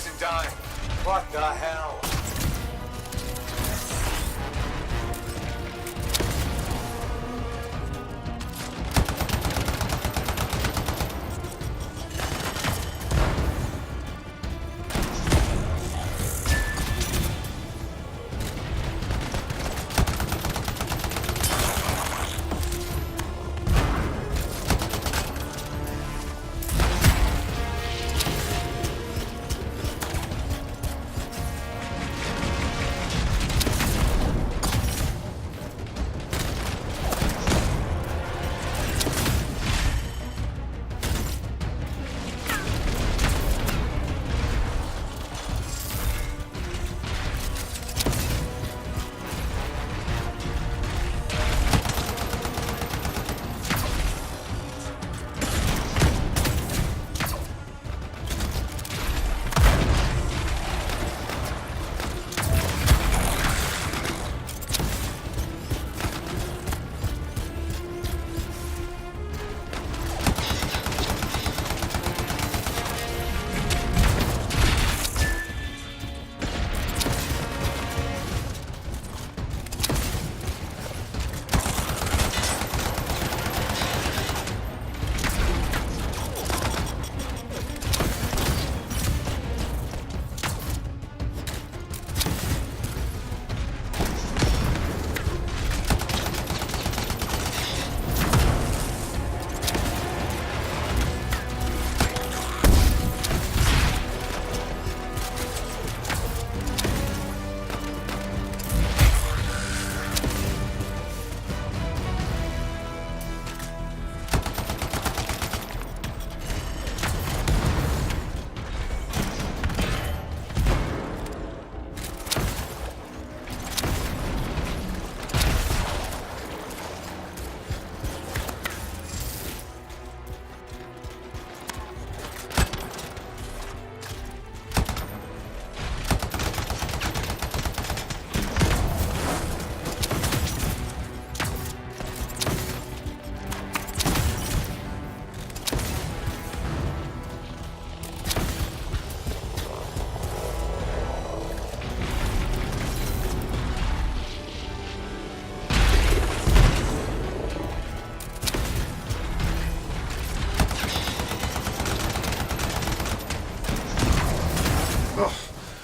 isn't dying. What the hell?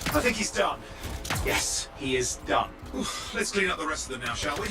I think he's done. Yes, he is done. Oof, let's clean up the rest of them now, shall we?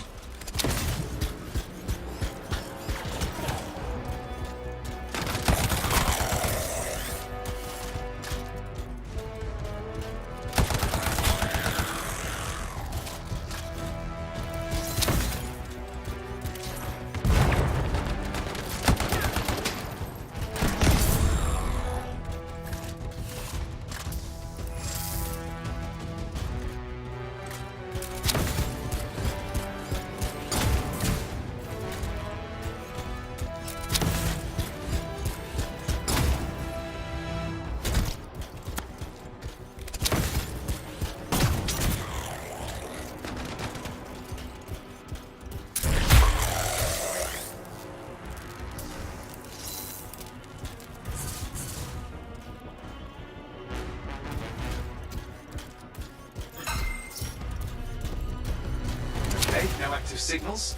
Okay, no active signals.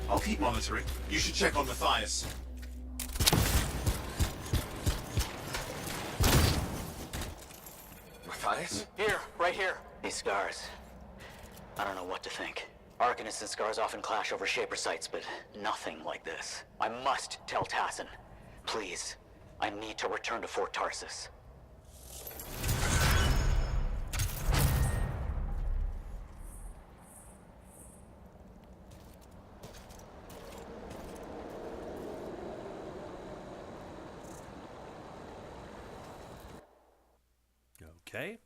I'll keep monitoring. You should check on Matthias. Matthias? Here, right here. These scars. I don't know what to think. Arcanists and scars often clash over Shaper sites, but nothing like this. I must tell Tassin. Please. I need to return to Fort Tarsus. Okay.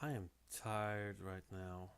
I am tired right now.